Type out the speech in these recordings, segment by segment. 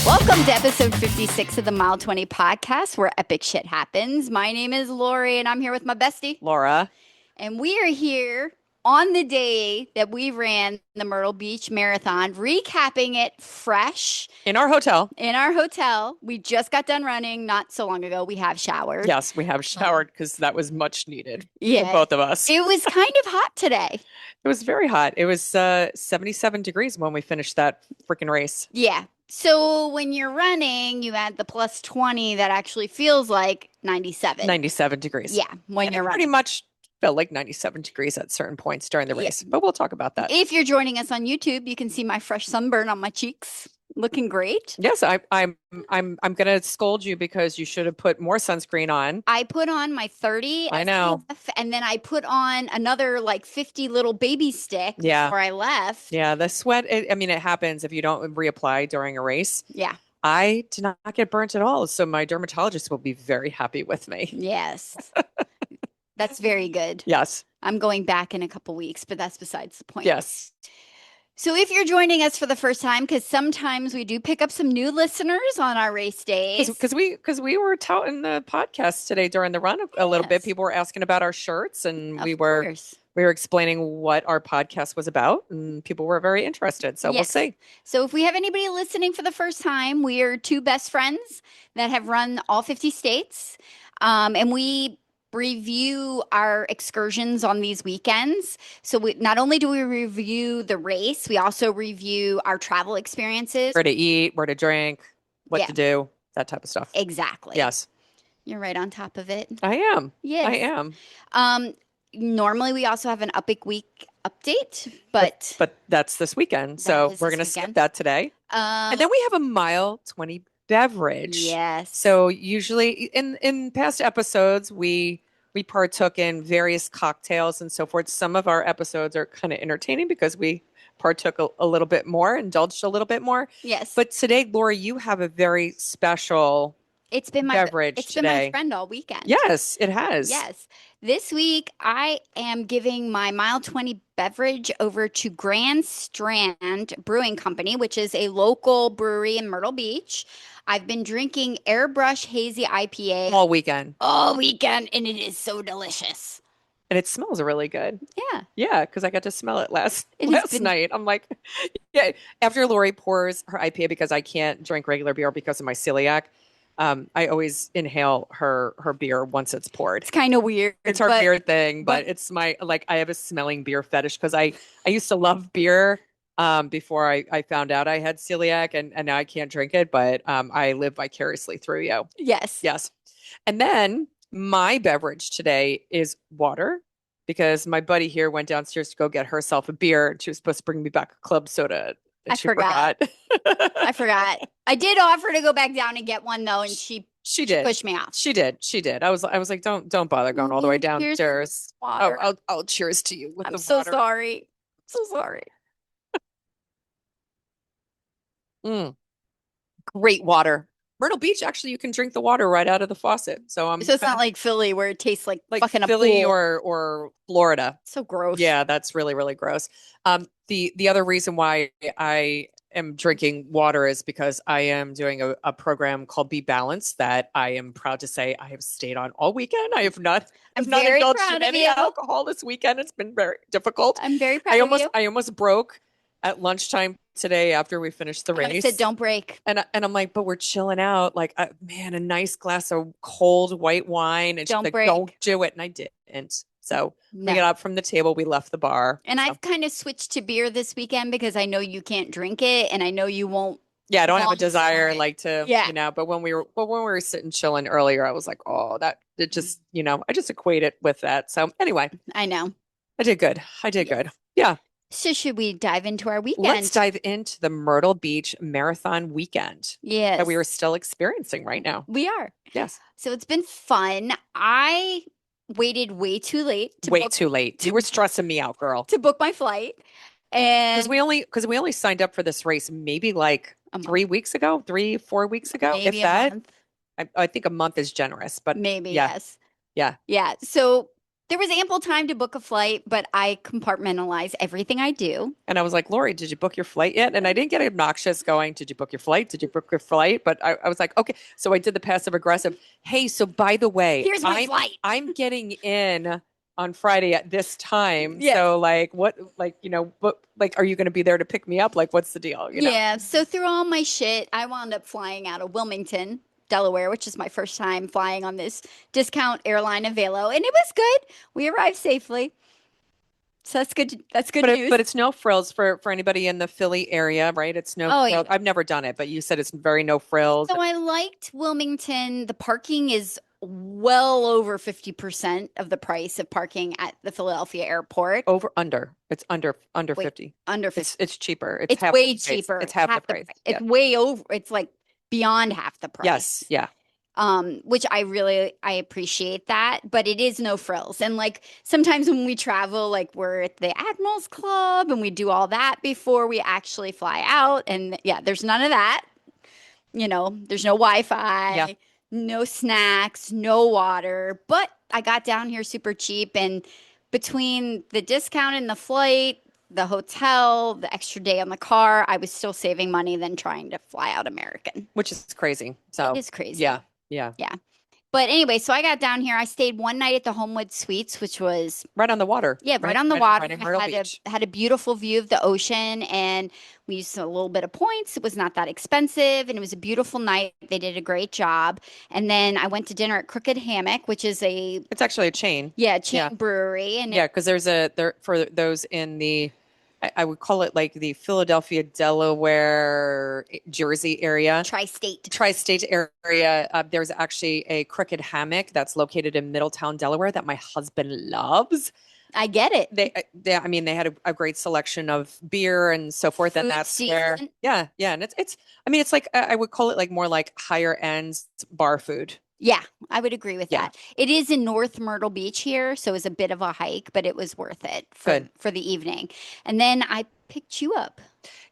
Welcome to episode 56 of the Mile 20 podcast, where epic shit happens. My name is Lori, and I'm here with my bestie, Laura. And we are here on the day that we ran the Myrtle Beach Marathon, recapping it fresh In our hotel. in our hotel. We just got done running not so long ago. We have showered. Yes, we have showered because that was much needed Yeah. for both of us. It was kind of hot today. It was very hot. It was 77 degrees when we finished that freaking race. Yeah. So when you're running, you add the plus 20, that actually feels like 97. 97 degrees. Yeah, when And you're it running. pretty much felt like 97 degrees at certain points during the race, but we'll talk about that. If you're joining us on YouTube, you can see my fresh sunburn on my cheeks, looking great. Yes, I'm gonna scold you because you should have put more sunscreen on. I put on my 30 I know. SPF, and then I put on another like 50 little baby stick Yeah. before I left. Yeah, the sweat, it happens if you don't reapply during a race. Yeah. I did not get burnt at all, so my dermatologist will be very happy with me. Yes. That's very good. Yes. I'm going back in a couple weeks, but that's besides the point. Yes. So if you're joining us for the first time, because sometimes we do pick up some new listeners on our race days. Because we were touting the podcast today during the run a little bit. Yes. People were asking about our shirts, and Of we course. were explaining what our podcast was about, and people were very interested. So we'll Yes. see. So if we have anybody listening for the first time, we are two best friends that have run all 50 states. And we review our excursions on these weekends. So we not only do we review the race, we also review our travel experiences. Where to eat, where to drink, what Yeah. to do, that type of stuff. Exactly. Yes, You're right on top of it. I am. Yes. I am. Normally we also have an Epic Week update, but that's this weekend. That So is we're this going to skip weekend. that today. And then we have a mile 20 beverage. yes. So usually in past episodes, we partook in various cocktails and so forth. Some of our episodes are kind of entertaining because we partook a little bit more, indulged a little bit more. yes. But today, Laura, you have a very special it's been my beverage it's been my today. friend all weekend. Yes, it has. Yes. This week, I am giving my Mile 20 beverage over to Grand Strand Brewing Company, which is a local brewery in Myrtle Beach. I've been drinking Airbrush Hazy IPA All weekend. all weekend, and it is so delicious. And it smells really good. Yeah. Yeah, because I got to smell it last It has been- night. I'm like, yeah. After Lori pours her IPA, because I can't drink regular beer because of my celiac, I always inhale her beer once it's poured. It's kind of weird. It's our but beer thing, but but- it's my, like, I have a smelling beer fetish because I used to love beer before I found out I had celiac, and now I can't drink it, but I live vicariously through you. Yes. Yes. And then my beverage today is water, because my buddy here went downstairs to go get herself a beer, and she was supposed to bring me back a club soda. And I she forgot. forgot. I forgot. I did offer to go back down and get one, though, and she She did. pushed me off. She did. She did. I was like, don't bother going all the way Mm, here's downstairs. Oh, water. I'll cheers to you with I'm the so water. sorry. So sorry. Great water. Myrtle Beach, actually, you can drink the water right out of the faucet. So I'm So it's not like Philly where it tastes like fucking a Philly pool. or Florida. So gross. Yeah, that's really, really gross. The other reason why I am drinking water is because I am doing a program called Be Balanced that I am proud to say I have stayed on all weekend. I have not I'm have not very indulged proud in of any you. alcohol this weekend. It's been very difficult. I'm very proud of you. I almost broke at lunchtime today after we finished the I race. said, don't break. And I'm like, but we're chilling out. Like, man, a nice glass of cold white wine. And she's Don't like, break. don't do it. And I didn't. So No. we got up from the table. We left the bar. And So, I've kind of switched to beer this weekend because I know you can't drink it, and I know you won't. yeah, I don't have a long desire side. like to, Yeah. but when we were sitting chilling earlier, I was like, oh, that it just, I just equate it with that. So anyway, I know. I did good. I did Yes. good. Yeah. So should we dive into our weekend? Let's dive into the Myrtle Beach Marathon weekend Yes. that we are still experiencing right now. We are. Yes. So it's been fun. I waited way too late to Way book, too late. You were stressing me out, girl. to book my flight. And Because we only signed up for this race maybe like a month. 3 weeks ago, 4 weeks ago, Maybe if a that. month. I think a month is generous, but Maybe, yeah. yes. Yeah. Yeah. So there was ample time to book a flight, but I compartmentalize everything I do. And I was like, Lori, did you book your flight yet? And I didn't get obnoxious going, did you book your flight? Did you book your flight? But I was like, okay. So I did the passive aggressive. Hey, so by the way, Here's my flight. I'm getting in on Friday at this time. Yes. So like what like, but like are you going to be there to pick me up? Like what's the deal? Yeah. So through all my shit, I wound up flying out of Wilmington, Delaware, which is my first time flying on this discount airline Avelo, and it was good. We arrived safely. So that's good. That's good But news. it's no frills for anybody in the Philly area, right? It's no Oh yeah. frills. I've never done it, but you said it's very no frills. So I liked Wilmington. The parking is well over 50% of the price of parking at the Philadelphia airport. Over under. It's under Wait, 50. under It's 50. cheaper. It's It's half way the price. cheaper. It's half the Half the price. price. Yeah. It's way over. It's like beyond half the Yes. price. Yeah. Which I appreciate that, but it is no frills. And like sometimes when we travel, like we're at the Admirals Club and we do all that before we actually fly out. And yeah, there's none of that. There's no Yeah. Wi-Fi, no snacks, no water. But I got down here super cheap, and between the discount in the flight, the hotel, the extra day on the car, I was still saving money than trying to fly out American. Which is crazy. It So is crazy. yeah. Yeah. Yeah. But anyway, so I got down here. I stayed one night at the Homewood Suites, which was Right on the water. yeah, right Right. on the Right, water. right in I Myrtle had Beach. a beautiful view of the ocean, and we used a little bit of points. It was not that expensive, and it was a beautiful night. They did a great job. And then I went to dinner at Crooked Hammock, which is a It's actually a chain. yeah, chain Yeah. brewery, and Yeah, it because there for those in the I would call it like the Philadelphia, Delaware, Jersey area. tri-state. Tri-state area. There's actually a Crooked Hammock that's located in Middletown, Delaware, that my husband loves. I get it. I mean, they had a great selection of beer and so forth, and Food that's where, season. yeah, and I mean, it's like I would call it like more like higher end bar food. Yeah, I would agree with Yeah, that. It is in North Myrtle Beach here, so it was a bit of a hike, but it was worth it good. for the evening. And then I picked you up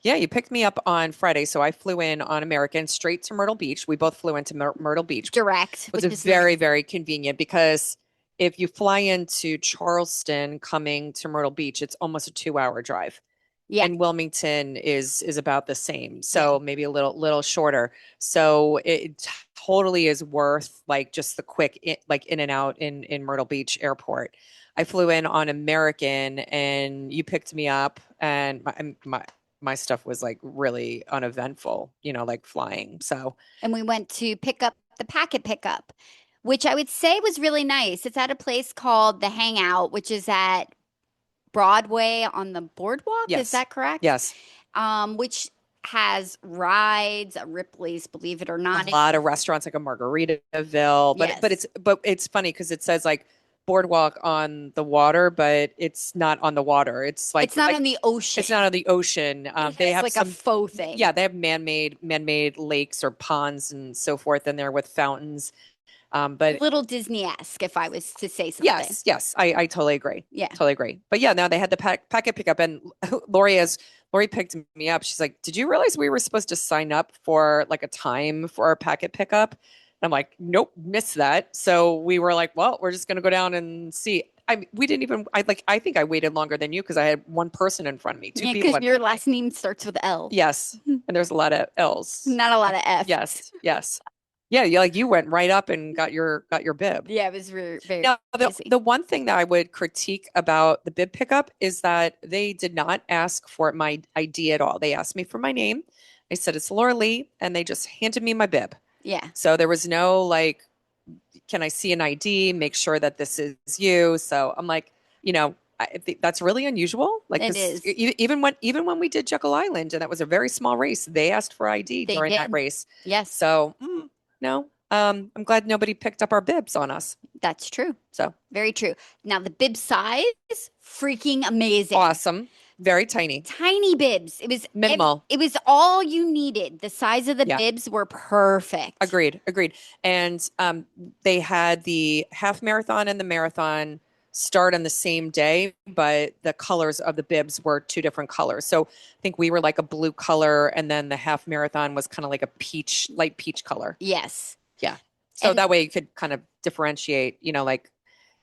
Yeah, you picked me up on Friday, so I flew in on American straight to Myrtle Beach. We both flew into Myrtle Beach. direct, It was which a is very, nice. very convenient because if you fly into Charleston coming to Myrtle Beach, it's almost a 2-hour drive. Yeah, And Wilmington is about the same, yeah. so maybe a little shorter. So it totally is worth like just the quick like in and out in Myrtle Beach Airport. I flew in on American, and you picked me up, and my stuff was like really uneventful, like flying. So And we went to pick up the packet pickup, which I would say was really nice. It's at a place called The Hangout, which is at Broadway on the boardwalk. Is yes, that correct? yes, Which has rides, Ripley's, believe it or a not. lot of restaurants like a Margaritaville, but Yes. it's funny because it says like boardwalk on the water, but it's not on the water. It's It's not like on the ocean. it's not on the ocean. It They has have like a some, faux thing. yeah, they have man-made lakes or ponds and so forth in there with fountains. A But little Disney-esque, if I was to say something. yes, I totally agree. Yeah. Totally agree. But yeah, now they had the packet pickup, and Lori picked me up. She's like, "Did you realize we were supposed to sign up for like a time for our packet pickup?" And I'm like, "Nope, missed that." So we were like, "Well, we're just gonna go down and see." We didn't even. I think I waited longer than you because I had one person in front of me, two Yeah, people because in your front of me. last name starts with L. Yes, and there's a lot of L's. Not a lot of F. Yes, yes, yeah. You went right up and got your bib. Yeah, it was very, very Now, easy. the one thing that I would critique about the bib pickup is that they did not ask for my ID at all. They asked me for my name. I said it's Laura Lee, and they just handed me my bib. Yeah. So there was no like, can I see an ID? Make sure that this is you. So I'm like, I think that's really unusual. Like, It because is. even when we did Jekyll Island, and that was a very small race, they asked for ID They during that did. race. Yes, So no, I'm glad nobody picked up our bibs on us. that's true. So Very true. Now the bib size, freaking amazing. awesome, very tiny, Tiny bibs. minimal. It was all you needed. The size of the Yeah, bibs were perfect. agreed. And they had the half marathon and the marathon start on the same day, but the colors of the bibs were two different colors. So I think we were like a blue color, and then the half marathon was kind of like a light peach color. Yes. Yeah. So And that way you could kind of differentiate, like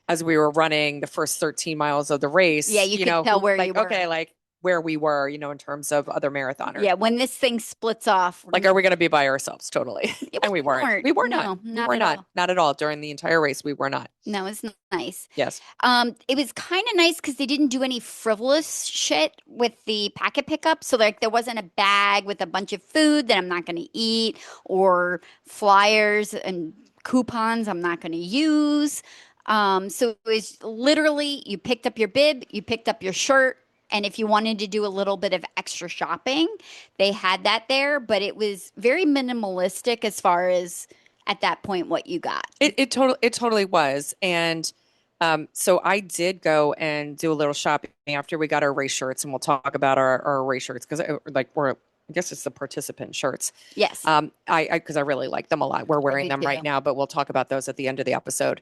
as we were running the first 13 miles of the Yeah, race, you could tell where you like, were. okay, like where we were, in terms of other marathoners. Yeah, when this thing splits off, Like, are we going to be by ourselves? Totally. And we weren't. weren't. We were not. No, We not were at not. all. Not at all. During the entire race, we were not. No, it's nice. Yes. It was kind of nice because they didn't do any frivolous shit with the packet pickup. So like there wasn't a bag with a bunch of food that I'm not going to eat or flyers and coupons I'm not going to use. So it was literally you picked up your bib, you picked up your shirt, and if you wanted to do a little bit of extra shopping, they had that there, but it was very minimalistic as far as at that point what you got. It totally was. And so I did go and do a little shopping after we got our race shirts, and we'll talk about our race shirts because like I guess it's the participant shirts. Yes, Because I really like them a lot. We're I wearing do them right too. now, but we'll talk about those at the end of the episode.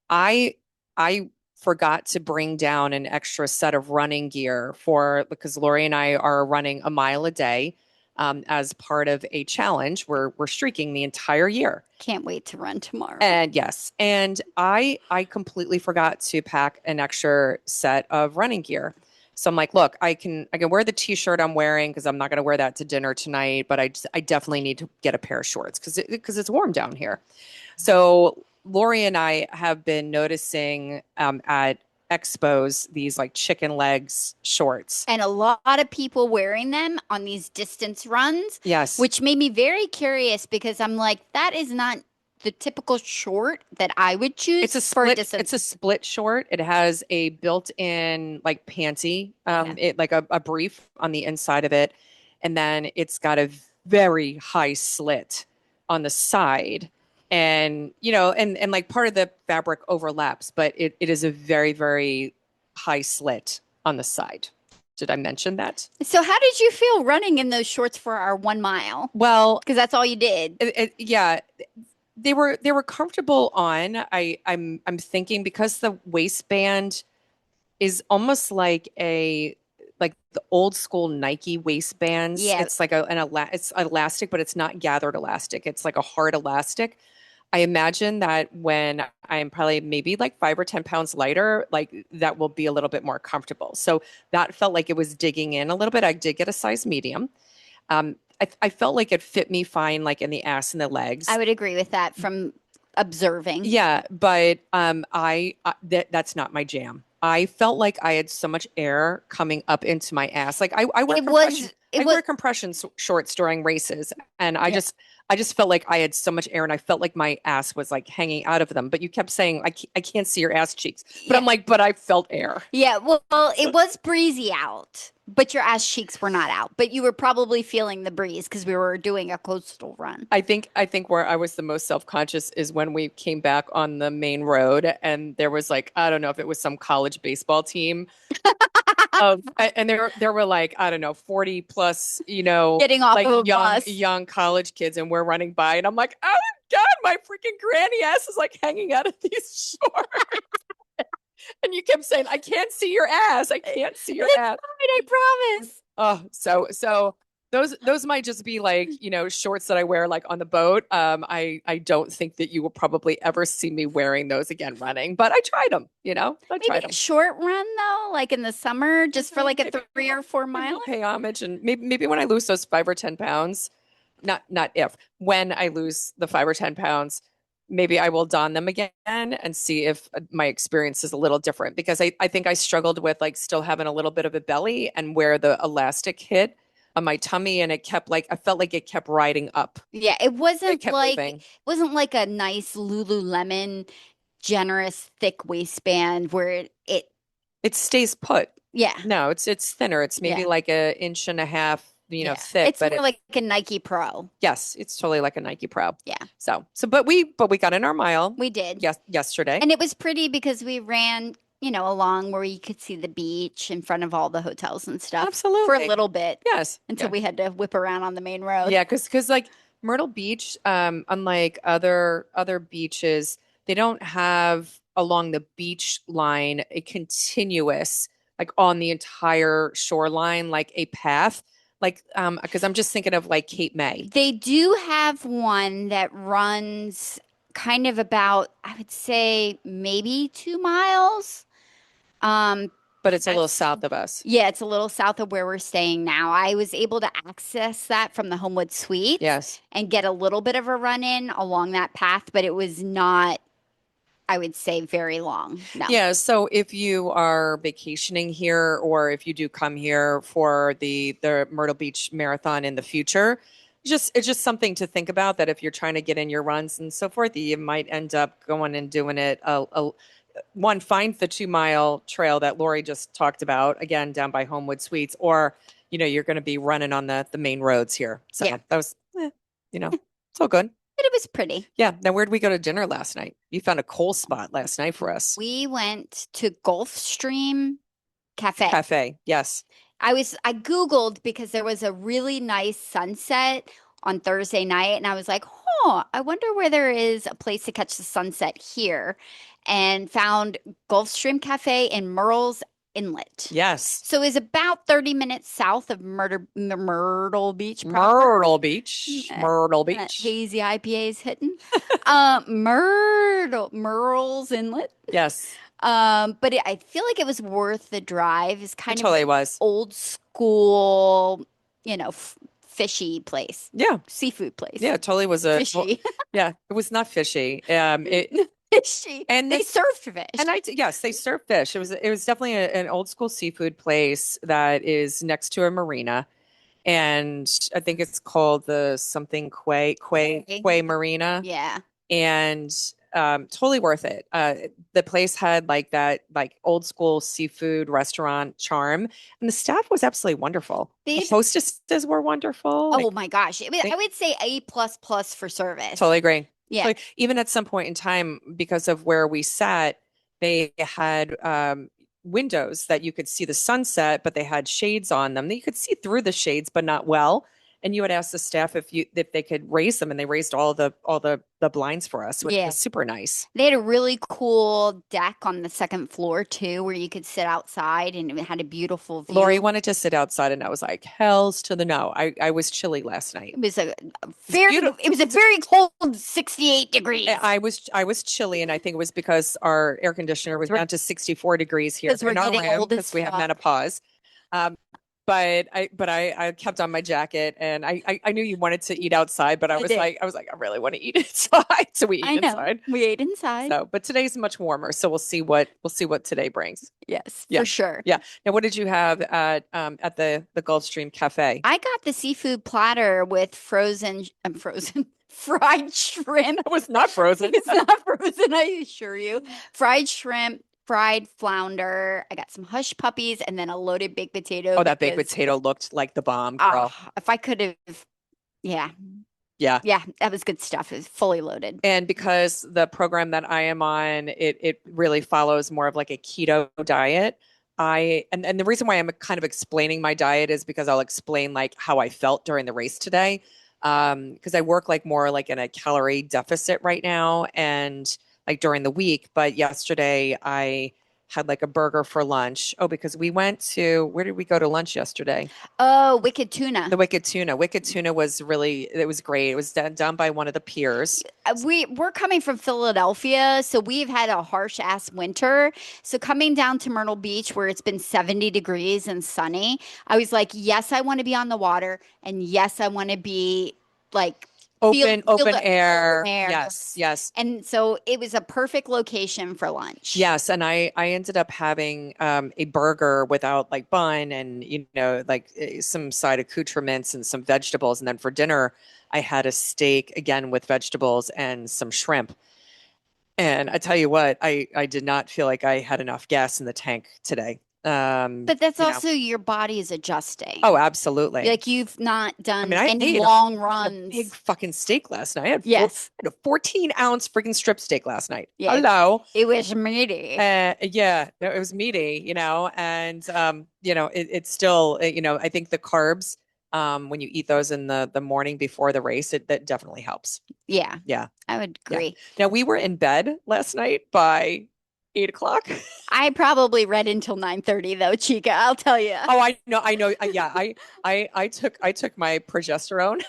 I I forgot to bring down an extra set of running gear for because Lori and I are running a mile a day as part of a challenge. We're streaking the entire year. Can't wait to run tomorrow. And yes, and I completely forgot to pack an extra set of running gear. So I'm like, look, I can wear the t-shirt I'm wearing because I'm not going to wear that to dinner tonight, but I definitely need to get a pair of shorts because it's warm down here. So Lori and I have been noticing at expos these like chicken legs shorts. And a lot of people wearing them on these distance runs, Yes. which made me very curious because I'm like, that is not the typical short that I would choose for a It's distance. a split short. It has a built-in like panty, Okay. it like a brief on the inside of it, and then it's got a very high slit on the side. And and like part of the fabric overlaps, but it is a very, very high slit on the side. Did I mention that? So how did you feel running in those shorts for our 1 mile? Well, Because that's all you did. yeah, they were comfortable on. I'm thinking because the waistband is almost like the old school Nike waistbands. Yeah, It's like it's elastic, but it's not gathered elastic. It's like a hard elastic. I imagine that when I'm probably maybe like 5 or 10 pounds lighter, like that will be a little bit more comfortable. So that felt like it was digging in a little bit. I did get a size medium. I felt like it fit me fine, like in the ass and the I legs. would agree with that from observing. Yeah, but that's not my jam. I felt like I had so much air coming up into my ass. Like I wear compression. It I was, wear compression shorts during races, and yeah. I just felt like I had so much air, and I felt like my ass was like hanging out of them. But you kept saying I can't see your ass cheeks, but Yeah. I'm like, but I felt air. Yeah, well, it was breezy out, but your ass cheeks were not out. But you were probably feeling the breeze because we were doing a coastal run. I think where I was the most self-conscious is when we came back on the main road and there was like I don't know if it was some college baseball team and there were like I don't know 40 plus, Getting off like of a young bus. young college kids and we're running by and I'm like, "Oh God, my freaking granny ass is like hanging out of these shorts." And you kept saying, "I can't see your ass. I can't see your It's ass." fine, I promise. Oh, so those might just be like, shorts that I wear like on the boat. I don't think that you will probably ever see me wearing those again running, but I tried them, I Maybe tried a them. short run though, like in the summer, just for like a Maybe 3 or 4 mile. I'll pay homage and maybe when I lose those 5 or 10 pounds, not if, when I lose the 5 or 10 pounds, maybe I will don them again and see if my experience is a little different because I think I struggled with like still having a little bit of a belly and where the elastic hit on my tummy and it kept like I felt like it kept riding up. Yeah, it It wasn't kept like moving. a nice Lululemon generous thick waistband where it It stays put. yeah, No, it's thinner. It's maybe yeah, like a inch and a half, yeah. thick, It's but more like a Nike Pro. yes, it's totally like a Nike Pro. Yeah, So but we got in our mile we did. yesterday. And it was pretty because we ran, along where you could see the beach in front of all the hotels and stuff for a Absolutely. little bit Yes. until Yeah. we had to whip around on the main road. Yeah, because like Myrtle Beach, unlike other beaches, they don't have along the beach line a continuous, like on the entire shoreline, like a path. Like because I'm just thinking of like Cape May. They do have one that runs kind of about, I would say maybe 2 miles. Um, But it's a little that's south of us. Yeah, it's a little south of where we're staying now. I was able to access that from the Homewood Suites Yes. and get a little bit of a run in along that path, but it was not, I would say, very long. No. Yeah, so if you are vacationing here or if you do come here for the Myrtle Beach Marathon in the future, just it's just something to think about that if you're trying to get in your runs and so forth, you might end up going and doing it one, find the 2 mile trail that Lori just talked about, again, down by Homewood Suites, or you're going to be running on the main roads here. So Yeah, that was it's all good. but it was pretty. Yeah. Now, where'd we go to dinner last night? You found a cool spot last night for us. We went to Gulfstream Cafe. Cafe. Yes. I Googled because there was a really nice sunset on Thursday night, and I was like, oh, I wonder where there is a place to catch the sunset here, and found Gulfstream Cafe in Murrells Inlet. Yes. So it's about 30 minutes south of Myrtle Beach proper. Myrtle Beach. Myrtle That Beach. hazy IPA is hitting. Murrells Inlet. Yes. I feel like it was worth the drive. It's It kind of totally was. old school, fishy place, Yeah. seafood place. Yeah. It totally was Fishy. yeah. It was not fishy. Fishy. And They this, served fish. and yes, they serve fish. It was definitely an old school seafood place that is next to a marina. And I think it's called the something Quay Marina. Yeah. And totally worth it. The place had like that like old school seafood restaurant charm, and the staff was absolutely wonderful. The They've, hostesses were wonderful. oh my gosh. I would say A plus plus for service. Totally agree. Yeah. Even at some point in time, because of where we sat, they had windows that you could see the sunset, but they had shades on them. You could see through the shades, but not well. And you would ask the staff if they could raise them, and they raised all the blinds for us, which Yeah. was super nice. They had a really cool deck on the second floor too, where you could sit outside and it had a beautiful view. Lori wanted to sit outside, and I was like, "Hell's to the no!" I was chilly last night. It was beautiful. it was a very cold 68 degrees. I was chilly, and I think it was because our air conditioner was down to 64 degrees here Because we're in our getting room old as because we have fuck. menopause. Um, but I kept on my jacket, and I knew you wanted to eat outside, but I was did. like I really want to eat inside, so we I eat know. inside. We ate inside. So, but today's much warmer, so we'll see what today brings. Yes, Yeah. for sure. Yeah. Now, what did you have at the Gulfstream Cafe? I got the seafood platter with frozen fried shrimp. It was not frozen. It's not frozen, I assure you. Fried shrimp, fried flounder. I got some hush puppies and then a loaded baked potato. Oh, that baked because, potato looked like the bomb, girl. if I could have, yeah, Yeah. yeah, that was good stuff. It was fully loaded. And because the program that I am on, it really follows more of like a keto diet. And the reason why I'm kind of explaining my diet is because I'll explain like how I felt during the race today. Because I work like more like in a calorie deficit right now and like during the week. But yesterday I had like a burger for lunch. Oh, because we went to, where did we go to lunch yesterday? Oh, wicked tuna. The Wicked Tuna. Wicked Tuna was it was great. It was down by one of the piers. We're coming from Philadelphia, so we've had a harsh ass winter. So coming down to Myrtle Beach, where it's been 70 degrees and sunny, I was like, yes, I want to be on the water, and yes, I want to be like Open the air. open air. Yes. And so it was a perfect location for lunch. Yes, and I ended up having a burger without like bun and like some side accoutrements and some vegetables, and then for dinner I had a steak again with vegetables and some shrimp. And I tell you what, I did not feel like I had enough gas in the tank today. But that's also your body is adjusting. Oh, absolutely. Like you've not done I any ate long a runs. big fucking steak last night. I had a 14-ounce freaking strip steak last night. Yeah. Hello. It was meaty. Yeah, no, it was meaty, and it's still, I think the carbs, when you eat those in the morning before the race, that definitely helps. Yeah. Yeah. I would agree. Yeah. Now we were in bed last night by 8 o'clock. I probably read until 9:30 though, Chica. I'll tell you. Oh, I know. Yeah, I took my progesterone.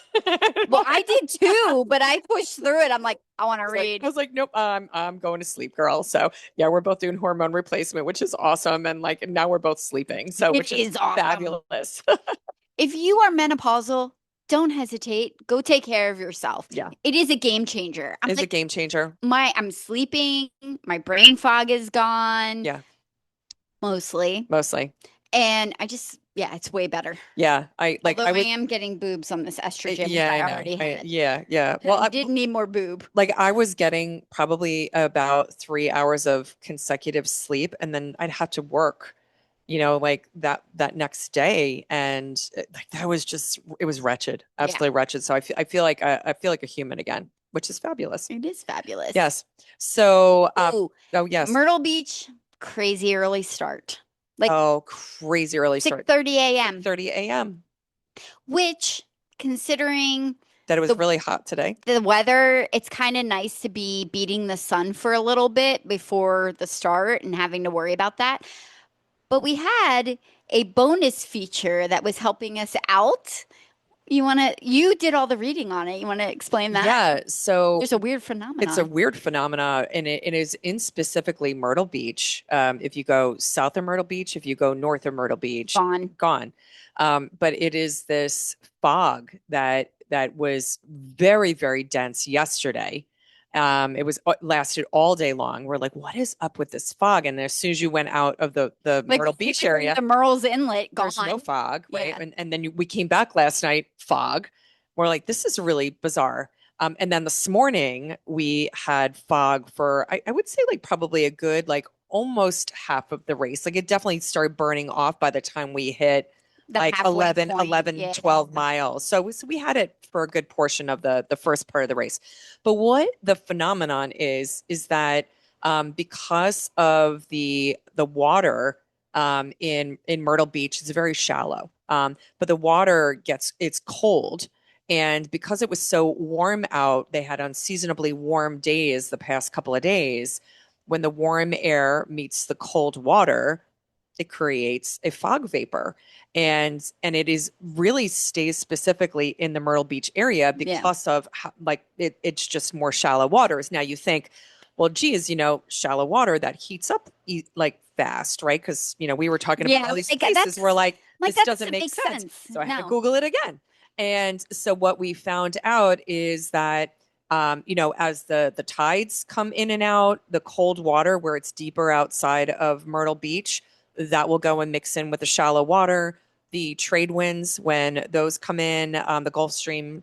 Well, I did too, but I pushed through it. I'm like, I want to I read. was like, nope, I'm going to sleep, girl. So yeah, we're both doing hormone replacement, which is awesome. And like now we're both sleeping, so It which is is awesome. fabulous. If you are menopausal, don't hesitate. Go take care of yourself. Yeah, It is a game changer. I'm it's a like, game changer. I'm sleeping, my brain fog is gone, Yeah, mostly. mostly. And yeah, it's way better. Yeah, Although I I would. am getting boobs on this estrogen, which Yeah, I I know. already had. Yeah. And Well, I did need more boob. like I was getting probably about 3 hours of consecutive sleep, and then I'd have to work, like that next day, and like that was just it was wretched, Yeah, absolutely wretched. So I feel like a human again, which is fabulous. it is fabulous. Yes. So, Ooh, oh yes. Myrtle Beach, crazy early start. Like Oh, crazy early start. 6:30 a.m., 6:30 a.m. which considering That it was the really hot today. the weather, it's kind of nice to be beating the sun for a little bit before the start and having to worry about that. But we had a bonus feature that was helping us out. You did all the reading on it. You want to explain that? Yeah, so There's a weird it's a phenomenon. weird phenomena, and it is in specifically Myrtle Beach. If you go south of Myrtle Beach, if you go north of Myrtle Beach, Gone. gone. But it is this fog that was very, very dense yesterday. It was lasted all day long. We're like, what is up with this fog? And as soon as you went out of the Like Myrtle Beach physically, area, the Merle's Inlet there's no gone. fog, right? Yeah. And then we came back last night, fog. We're like, this is really bizarre. And then this morning we had fog for I would say like probably a good like almost half of the race. Like it definitely started burning off by the time we hit The like halfway point. 11, Yeah. 12 miles. So we had it for a good portion of the first part of the race. But what the phenomenon is that because of the water in Myrtle Beach, it's very shallow. But the water it's cold. And because it was so warm out, they had unseasonably warm days the past couple of days. When the warm air meets the cold water, it creates a fog vapor. And it is really stays specifically in the Myrtle Beach area Yeah. because of how, like it's just more shallow waters. Now you think, well, geez, shallow water that heats up like fast, right? Because we were talking about all these like places where like this that doesn't doesn't make make sense. sense. So I had to No. Google it again. And so what we found out is that as the tides come in and out, the cold water where it's deeper outside of Myrtle Beach, that will go and mix in with the shallow water. The trade winds, when those come in, the Gulf Stream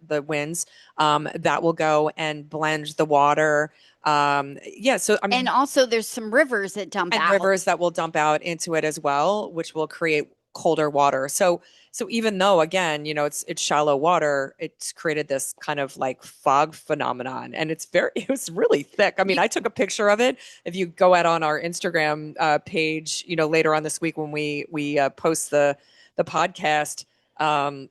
the winds, that will go and blend the water. Yeah, so I And mean, also there's some rivers that dump and out. rivers that will dump out into it as well, which will create colder water. So even though again, it's shallow water, it's created this kind of like fog phenomenon, and it was really thick. I mean, I took a picture of it. If you go out on our Instagram page, later on this week when we post the podcast,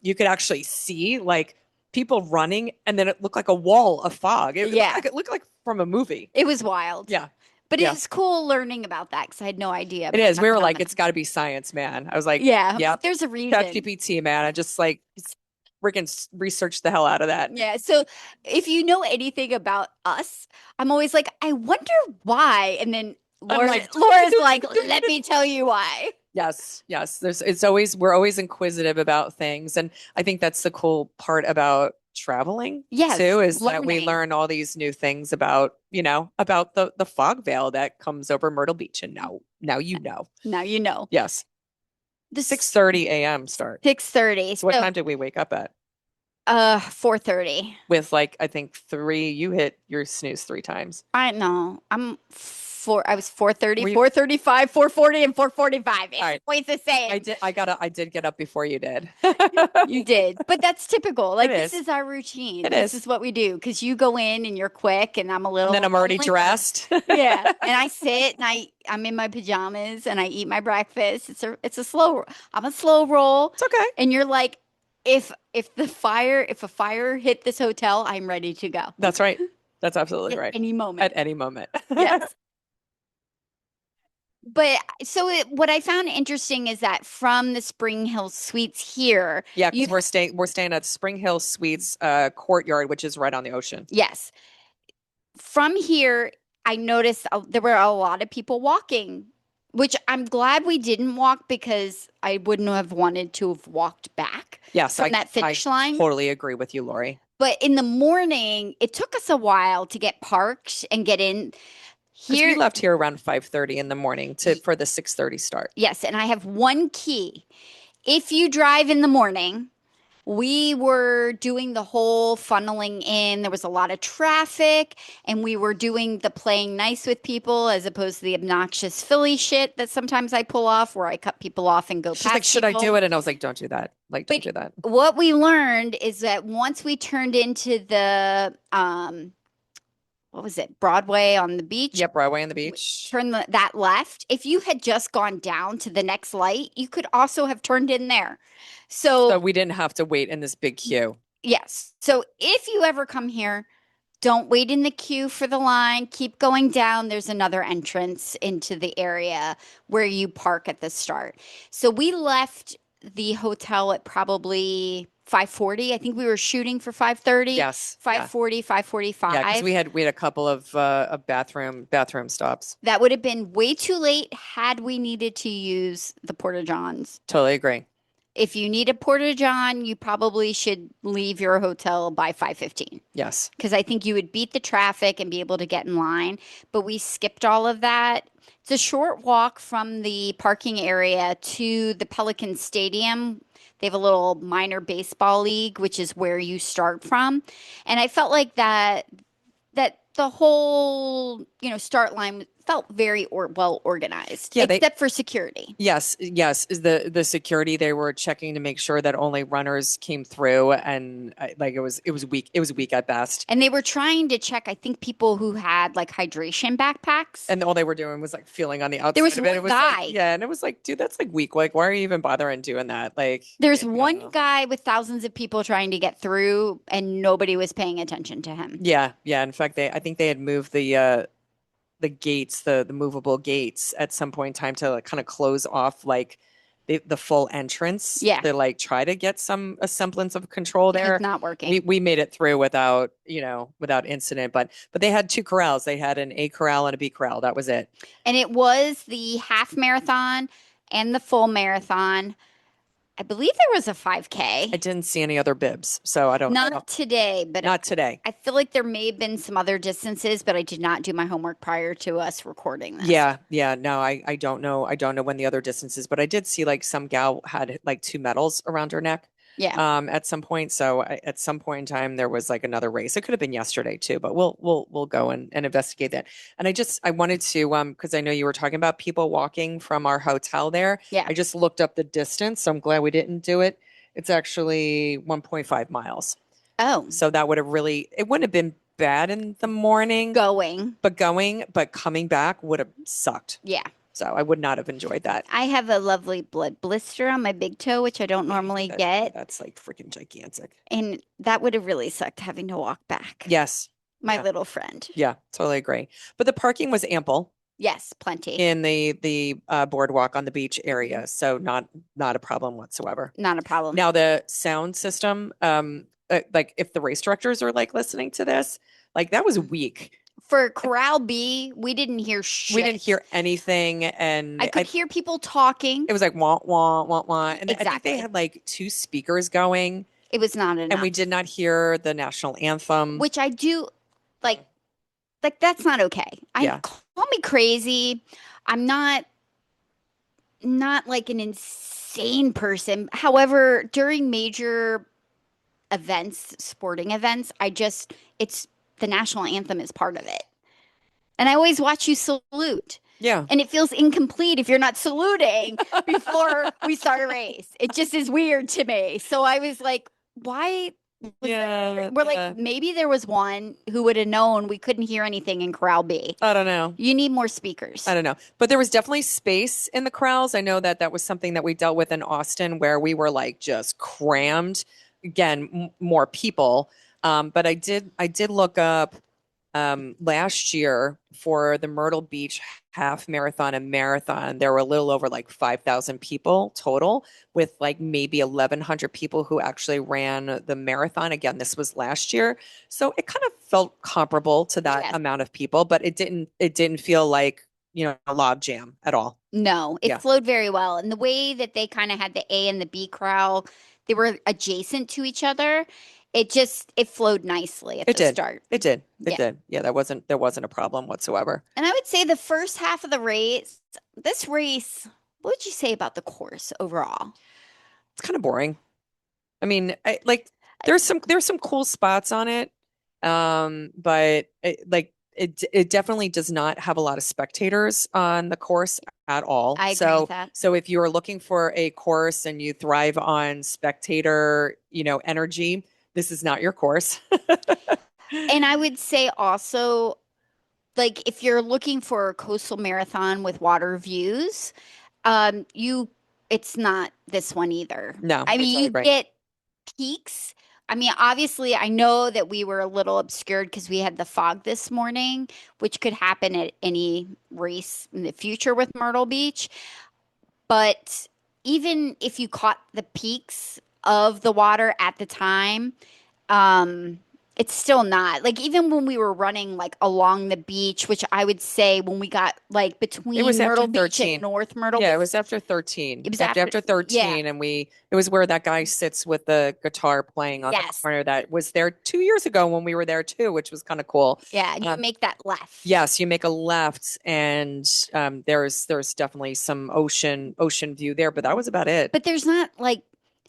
you could actually see like people running, and then it looked like a wall of fog. It looked like from a movie. It was wild. Yeah. But Yeah. it was cool learning about that because I had no idea It about is. that We were like, phenomenon. it's got to be science, man. I was like, Yeah, yep, there's a reason. ChatGPT, man. I just like freaking researched the hell out of that. Yeah. So if you know anything about us, I'm always like, I wonder why. And then I'm like, Laura's like, let me tell you why. yes. We're always inquisitive about things, and I think that's the cool part about traveling Yes, too, is that we learning. learn all these new things about the fog veil that comes over Myrtle Beach, and now you know. Now you know. Yes, The 6:30 a.m. start. 6:30. So what time did we wake up at? 4:30. With like I think three. You hit your snooze 3 times. I know. I was 4:30, Were you- 4:35, 4:40, and 4:45. It's All right. always the same. I did get up before you did. You did. But that's typical. Like this is. is our routine. It This is. is what we do. Because you go in and you're quick and I'm a little And then I'm already like, dressed. yeah. And I sit and I'm in my pajamas and I eat my breakfast. I'm a slow roll. It's okay. And you're like, if a fire hit this hotel, I'm ready to go. That's right. That's absolutely At right. any moment. At any moment. Yes. But what I found interesting is that from the Spring Hill Suites here, Yeah, you because we're staying at Spring Hill Suites courtyard, which is right on the ocean. yes, from here, I noticed there were a lot of people walking, which I'm glad we didn't walk because I wouldn't have wanted to have walked back Yes, from that I finish line. totally agree with you, Lori. But in the morning, it took us a while to get parked and get in Because we here. left here around 5:30 in the morning to for the 6:30 start. Yes, and I have one key. If you drive in the morning, we were doing the whole funneling in. There was a lot of traffic, and we were doing the playing nice with people as opposed to the obnoxious Philly shit that sometimes I pull off where I cut people off and go She's like, past should I people. do it? And I was like, don't do that. Like, don't But do that. what we learned is that once we turned into the what was it, Broadway on the beach, Yep, Broadway on the beach. turn that left. If you had just gone down to the next light, you could also have turned in there. So So, we didn't have to wait in this big queue. yes. So if you ever come here, don't wait in the queue for the line. Keep going down. There's another entrance into the area where you park at the start. So we left the hotel at probably 5:40. I think we were shooting for 5:30, Yes. Yeah. 5:40, Yeah, because 5:45. we had a couple of bathroom stops. That would have been way too late had we needed to use the Porta Johns. Totally agree. If you need a Porta John, you probably should leave your hotel by 5:15 Yes. because I think you would beat the traffic and be able to get in line. But we skipped all of that. It's a short walk from the parking area to the Pelican Stadium. They have a little minor baseball league, which is where you start from. And I felt like that the whole, start line felt very well organized, Yeah, they except for security. yes, yes, is the security they were checking to make sure that only runners came through and like it was weak at best. And they were trying to check, I think, people who had like hydration backpacks. And all they were doing was like feeling on the There outside was of it. one It was like, guy. yeah, and it was like, dude, that's like weak. Like, why are you even bothering doing that? Like, There's I don't one know. guy with thousands of people trying to get through, and nobody was paying attention to him. Yeah, yeah. In fact, I think they had moved the gates, the movable gates at some point in time to like kind of close off like the full entrance Yeah, to like try to get a semblance of control it was there. not We working. we made it through without incident, but they had two corrals. They had an A corral and a B corral. That was it. And it was the half marathon and the full marathon. I believe there was a I 5K. didn't see any other bibs, so I don't Not today, but not today. I feel like there may have been some other distances, but I did not do my homework prior to us recording this. Yeah, yeah. No, I don't know. I don't know when the other distance is, but I did see like some gal had like two medals around her neck Yeah. at some point. So at some point in time there was like another race. It could have been yesterday too, but we'll go and investigate that. And I wanted to because I know you were talking about people walking from our hotel there. Yeah. I just looked up the distance, so I'm glad we didn't do it. It's actually 1.5 miles. Oh, So that would have really it wouldn't have been bad in the morning, going. but coming back would have sucked. Yeah. So I would not have enjoyed that. I have a lovely blood blister on my big toe, which I don't normally That get. that's like freaking gigantic. And that would have really sucked having to walk back. Yes. My Yeah. little friend. Yeah, totally agree. But the parking was ample Yes, plenty. in the boardwalk on the beach area, so not a problem whatsoever. Not a problem. Now the sound system, like if the race directors are like listening to this, like that was weak. For Corral B, we didn't hear We didn't shit. hear anything, and I could hear people talking. it was like wah wah wah wah, and I think they Exactly. had like two speakers going, It was not and we enough. did not hear the national anthem. Which I do like that's not okay. Yeah. Call me crazy. I'm not like an insane person. However, during major events, sporting events, it's the national anthem is part of it. And I always watch you salute. Yeah. And it feels incomplete if you're not saluting before we start a race. It just is weird to me. So I was like, why? Yeah. We're like, maybe there was one who would have known we couldn't hear anything in Corral B. I don't know. You need more speakers. I don't know. But there was definitely space in the corrals. I know that was something that we dealt with in Austin where we were like just crammed. Again, more people. But I did look up Last year for the Myrtle Beach half marathon and marathon, there were a little over like 5,000 people total, with like maybe 1,100 people who actually ran the marathon. Again, this was last year. So it kind of felt comparable to that Yes. amount of people, but it didn't feel like, a log jam at all. No, it Yeah, flowed very well. And the way that they kind of had the A and the B corral, they were adjacent to each other. It flowed nicely at it the did. start. It did. It Yeah. did. Yeah, there wasn't a problem whatsoever. And I would say the first half of the race, this race, what would you say about the course overall? It's kind of boring. I mean, like there's some cool spots on it, but it definitely does not have a lot of spectators on the course at all. I agree with So that. so if you are looking for a course and you thrive on spectator, energy, this is not your course. And I would say also, like, if you're looking for a coastal marathon with water views, you it's not this one either. No, I I mean, totally you agree. get peaks. I mean, obviously, I know that we were a little obscured because we had the fog this morning, which could happen at any race in the future with Myrtle Beach. But even if you caught the peaks of the water at the time, um, it's still not like even when we were running like along the beach, which I would say when we got like It was between after Myrtle Beach and 13. North Myrtle Yeah, Beach, it was after 13. it was After after, after yeah, 13, and it was where that guy sits with the guitar playing on the yes, corner that was there 2 years ago when we were there too, which was kind of cool. yeah, and you Um, make that left. yes, you make a left, and there's definitely some ocean view there, but that was about it. But there's not like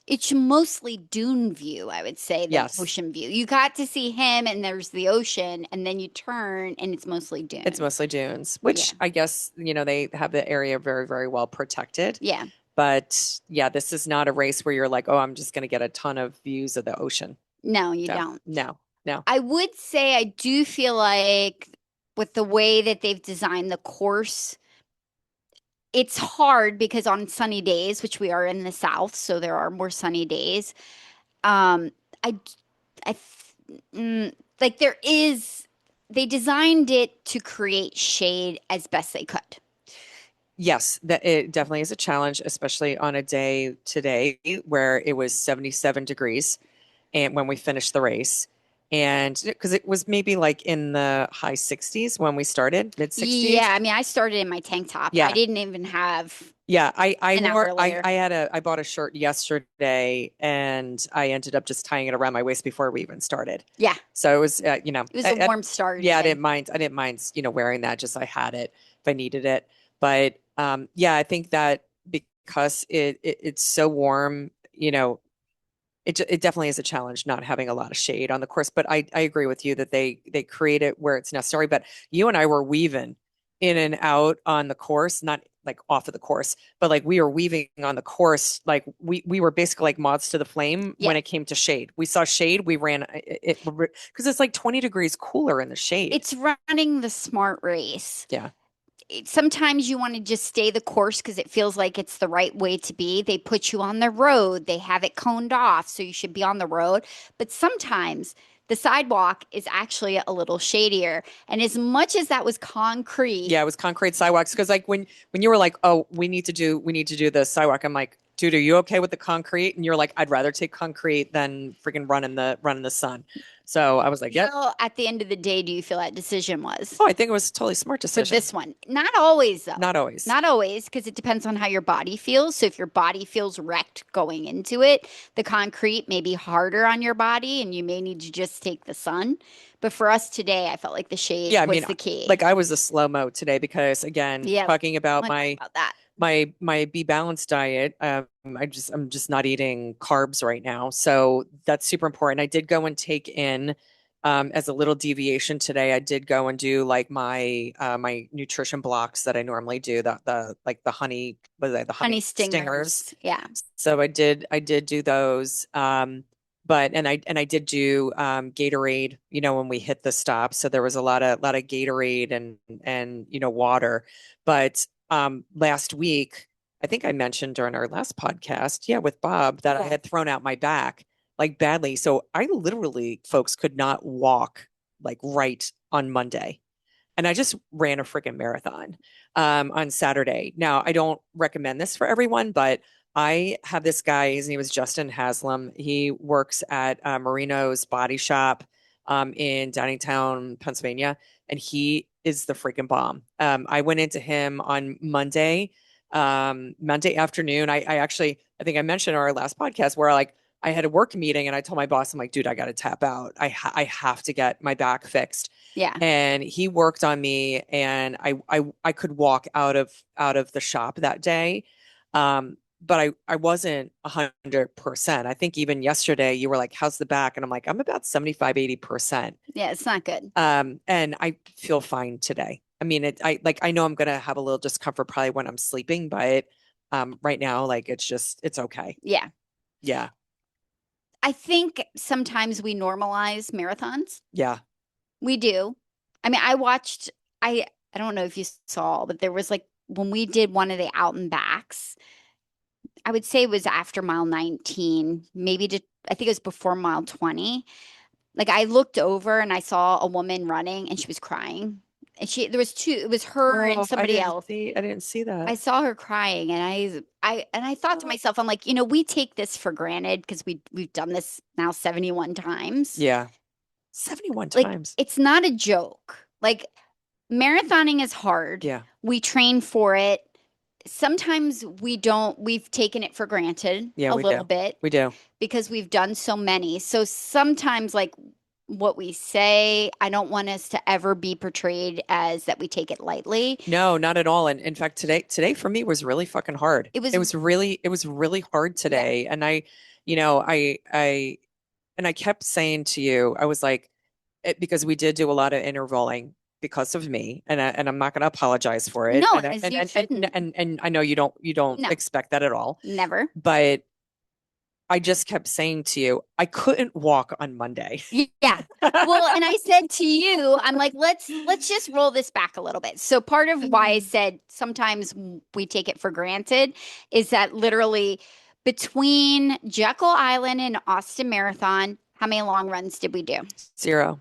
it's mostly dune view, I would say, than Yes, ocean view. You got to see him and there's the ocean, and then you turn and it's mostly it's dune. mostly dunes, Yeah. which I guess they have the area very, very well protected. Yeah. But yeah, this is not a race where you're like, oh, I'm just going to get a ton of views of the ocean. No, you No, don't. no, no. I would say I do feel like with the way that they've designed the course, it's hard because on sunny days, which we are in the South, so there are more sunny days. Um, I, I, like there is, they designed it to create shade as best they could. Yes, that it definitely is a challenge, especially on a day today where it was 77 degrees and when we finished the race. And because it was maybe like in the high 60s when we started, mid Yeah, 60s. I mean, I started in my tank top. I Yeah. didn't even have Yeah, I an wore hour later. I bought a shirt yesterday and I ended up just tying it around my waist before we even started. Yeah, So it was it was a warm start yeah, even. I didn't mind, wearing that, just I had it if I needed it. But yeah, I think that because it's so warm, it definitely is a challenge not having a lot of shade on the course. But I agree with you that they create it where it's necessary. But you and I were weaving in and out on the course, not like off of the course, but like we were weaving on the course. Like we were basically like moths to the flame Yeah, when it came to shade. We saw shade, we ran it because it's like 20 degrees cooler in the shade. it's running the smart race. Yeah. Sometimes you want to just stay the course because it feels like it's the right way to be. They put you on the road, they have it coned off, so you should be on the road. But sometimes the sidewalk is actually a little shadier. And as much as that was concrete, Yeah, it was concrete sidewalks because like when you were like, "Oh, we need to do the sidewalk." I'm like, "Dude, are you okay with the concrete?" And you're like, "I'd rather take concrete than freaking run in the sun." So I was like, "Yep." how at the end of the day do you feel that decision was Oh, I think it was a totally smart for decision. this one? Not always, though. Not always. Not always, because it depends on how your body feels. So if your body feels wrecked going into it, the concrete may be harder on your body and you may need to just take the sun. But for us today, I felt like the shade Yeah, I was mean, the key. like I was a slow mo today because again, Yeah, talking about let's talk my about that. my Be Balanced diet, I'm just not eating carbs right now. So that's super important. I did go and take in as a little deviation today, I did go and do like my nutrition blocks that I normally do, the like the honey, what is that, the Honey honey stingers. stingers. Yeah. So I did do those. But and I did do Gatorade, when we hit the stop. So there was a lot of Gatorade and water. But last week, I think I mentioned during our last podcast, yeah, with Bob, that I Yeah. had thrown out my back like badly. So I literally, folks, could not walk like right on Monday. And I just ran a freaking marathon on Saturday. Now, I don't recommend this for everyone, but I have this guy, his name is Justin Haslam. He works at Marino's Body Shop in Downingtown, Pennsylvania, and he is the freaking bomb. I went into him on Monday afternoon. I actually, I think I mentioned in our last podcast where like I had a work meeting and I told my boss, I'm like, dude, I got to tap out. I have to get my back fixed. Yeah. And he worked on me, and I could walk out of the shop that day. But I wasn't 100%. I think even yesterday you were like, how's the back? And I'm like, I'm about 75, 80%. Yeah, it's not good. And I feel fine today. I mean, I know I'm gonna have a little discomfort probably when I'm sleeping, but right now, like it's okay. Yeah. Yeah. I think sometimes we normalize marathons. Yeah. We do. I mean, I don't know if you saw, but there was like when we did one of the out and backs, I would say it was after mile 19, I think it was before mile 20. Like I looked over and I saw a woman running and she was crying. And there was two, it was her and Oh, somebody else. I didn't see I that. saw her crying and I thought to myself, I'm like, we take this for granted because we've done this now 71 times. Yeah. 71 Like times. it's not a joke. Like marathoning is hard. Yeah. We train for it. Sometimes we've taken it for granted Yeah, a we little do. bit We do. because we've done so many. So sometimes like what we say, I don't want us to ever be portrayed as that we take it lightly. No, not at all. And in fact, today for me was really fucking hard. It was, It was really hard yeah, today. And you know, I kept saying to you, I was like, because we did do a lot of intervaling because of me, and I'm not going to apologize for it. no, And I- as you shouldn't. and I know you don't No, expect that at all. never. But I just kept saying to you, I couldn't walk on Monday. Yeah. Well, and I said to you, I'm like, let's just roll this back a little bit. So part of why I said sometimes we take it for granted is that literally between Jekyll Island and Austin Marathon, how many long runs did we do? 0,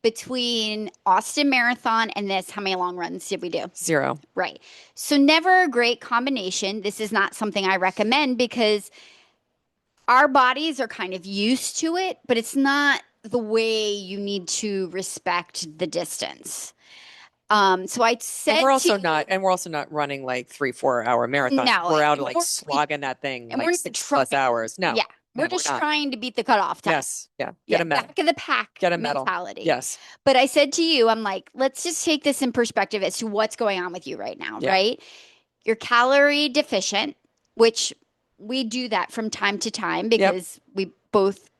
Between Austin Marathon and this, how many long runs did we do? 0. Right. So never a great combination. This is not something I recommend because our bodies are kind of used to it, but it's not the way you need to respect the distance. So I said And we're also not running like 3, 4 hour marathons. no, We're out and like slogging that thing and like we're 6+ hours. No, yeah, no, we're just not. trying to beat the cutoff time. Yes, yeah. Get Yeah, a medal. back of the pack Get a medal. mentality. Yes. But I said to you, I'm like, let's just take this in perspective as to what's going on with you right now, Yeah. right? You're calorie deficient, which we do that from time to time because we both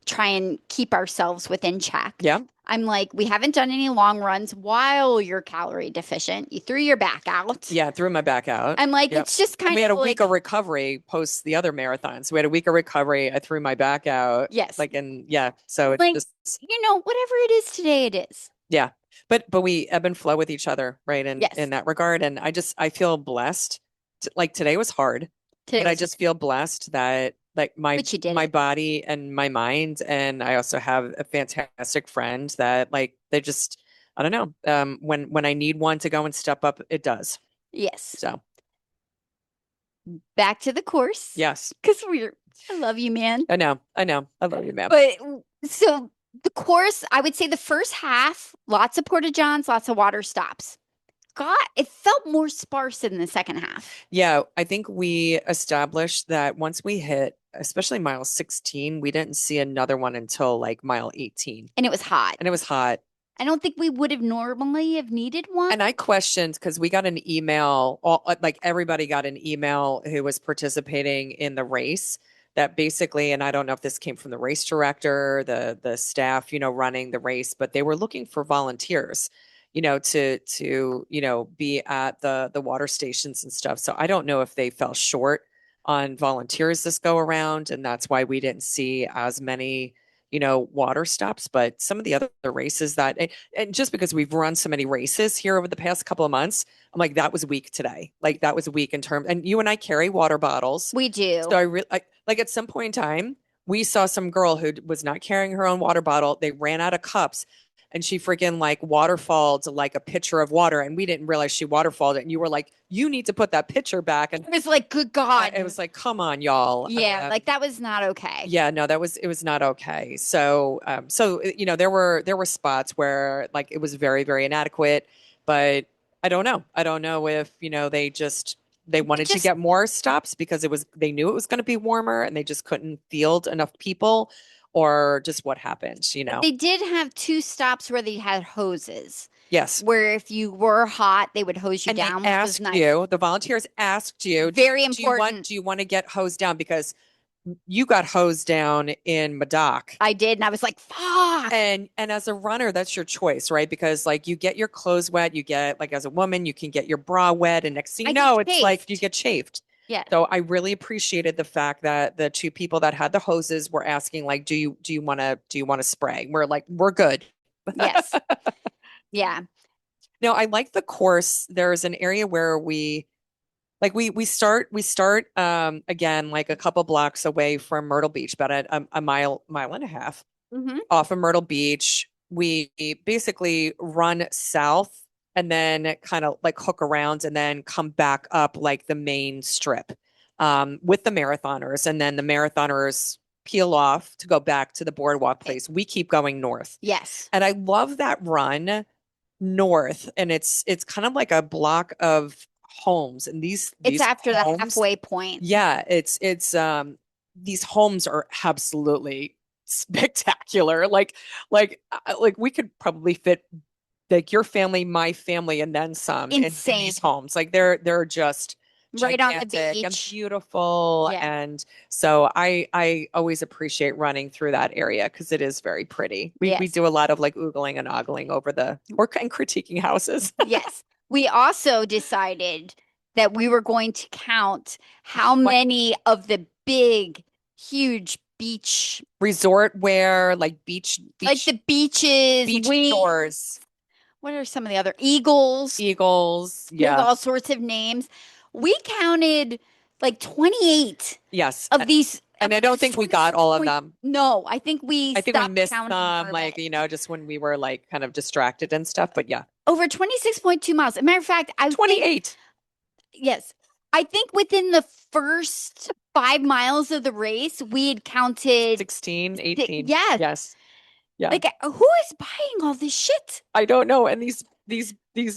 try and keep ourselves within check. Yeah. I'm like, we haven't done any long runs while you're calorie deficient. You threw your back out. Yeah, threw my back out. I'm like, Yep. it's just And kind we had a of like, week of recovery post the other marathons. We had a week of recovery. I threw my back out. yes, Like, and yeah, so it's like, just, whatever it is today, it is. yeah. But we ebb and flow with each other, right? And Yes. in that regard. And I feel blessed. Like today was hard, Today but I was just feel blessed that like But you did my it. body and my mind, and I also have a fantastic friend that like they just, I don't know. When I need one to go and step up, it does. Yes. So Back to the course. yes, Because I love you, man. I know, I love you, man. But so the course, I would say the first half, lots of porta johns, lots of water stops. God, it felt more sparse in the second half. Yeah, I think we established that once we hit, especially mile 16, we didn't see another one until like mile 18. And it was hot. And it was hot. I don't think we would have normally have needed one. And I questioned because we got an email, like everybody got an email who was participating in the race that basically, and I don't know if this came from the race director, the staff, running the race, but they were looking for volunteers, to be at the water stations and stuff. So I don't know if they fell short on volunteers this go around, and that's why we didn't see as many water stops. But some of the other races and just because we've run so many races here over the past couple of months, I'm like, that was weak today. Like that was weak in terms, and you and I carry water bottles. We do. So like at some point in time, we saw some girl who was not carrying her own water bottle. They ran out of cups. and she freaking like waterfalled like a pitcher of water, and we didn't realize she waterfalled it. And you were like, you need to put that pitcher back. And It was like, good it God. was like, come on, y'all. Yeah, like that was not okay. Yeah, no, it was not okay. So, there were spots where like it was very, very inadequate, but I don't know. I don't know if, they It wanted to just get more stops because they knew it was going to be warmer and they just couldn't field enough people, or just what happened. They did have two stops where they had hoses, Yes. where if you were hot, they would hose you And they down, which was asked nice. you, the volunteers asked you, Very do you want important. do you want to get hosed down? Because you got hosed down in Madoc. I did, and I was like, fuck. And as a runner, that's your choice, right? Because like you get your clothes wet, you get like as a woman, you can get your bra wet, and next thing I you get know, it's like you chafed. get chafed. Yes, So I really appreciated the fact that the two people that had the hoses were asking, like, do you want to spray? We're like, we're good. yes, yeah. No, I like the course. There's an area where we start again like a couple blocks away from Myrtle Beach, about a mile and a half Hmm. off of Myrtle Beach. We basically run south and then kind of like hook around and then come back up like the main strip, with the marathoners. And then the marathoners peel off to go back to the boardwalk place. We keep going north. Yes, And I love that run north. And it's kind of like a block of homes. And these it's these after the homes, halfway point. yeah, these homes are absolutely spectacular. Like we could probably fit like your family, my family, and then some in Insane. these homes. Like they're just Right on the gigantic and beach. beautiful. Yeah. And so I always appreciate running through that area because it is very pretty. We Yes. do a lot of like oogling and ogling over and critiquing houses. Yes. We also decided that we were going to count how What many of the big, huge beach, resort wear, like like the beaches, beach we, stores, what are some of the other eagles? Eagles. There's Yeah. all sorts of names. We counted like 28 Yes. of these. And I don't think we got all of them. No, I think we I think we stopped missed counting for some, a like, bit. just when we were like kind of distracted and stuff. But yeah, Over 26.2 miles. As a matter of fact, I think, 28, yes, I think within the first 5 miles of the race, we had counted 16, 18. yes. Yes. Yeah. Like, who is buying all this shit? I don't know. And these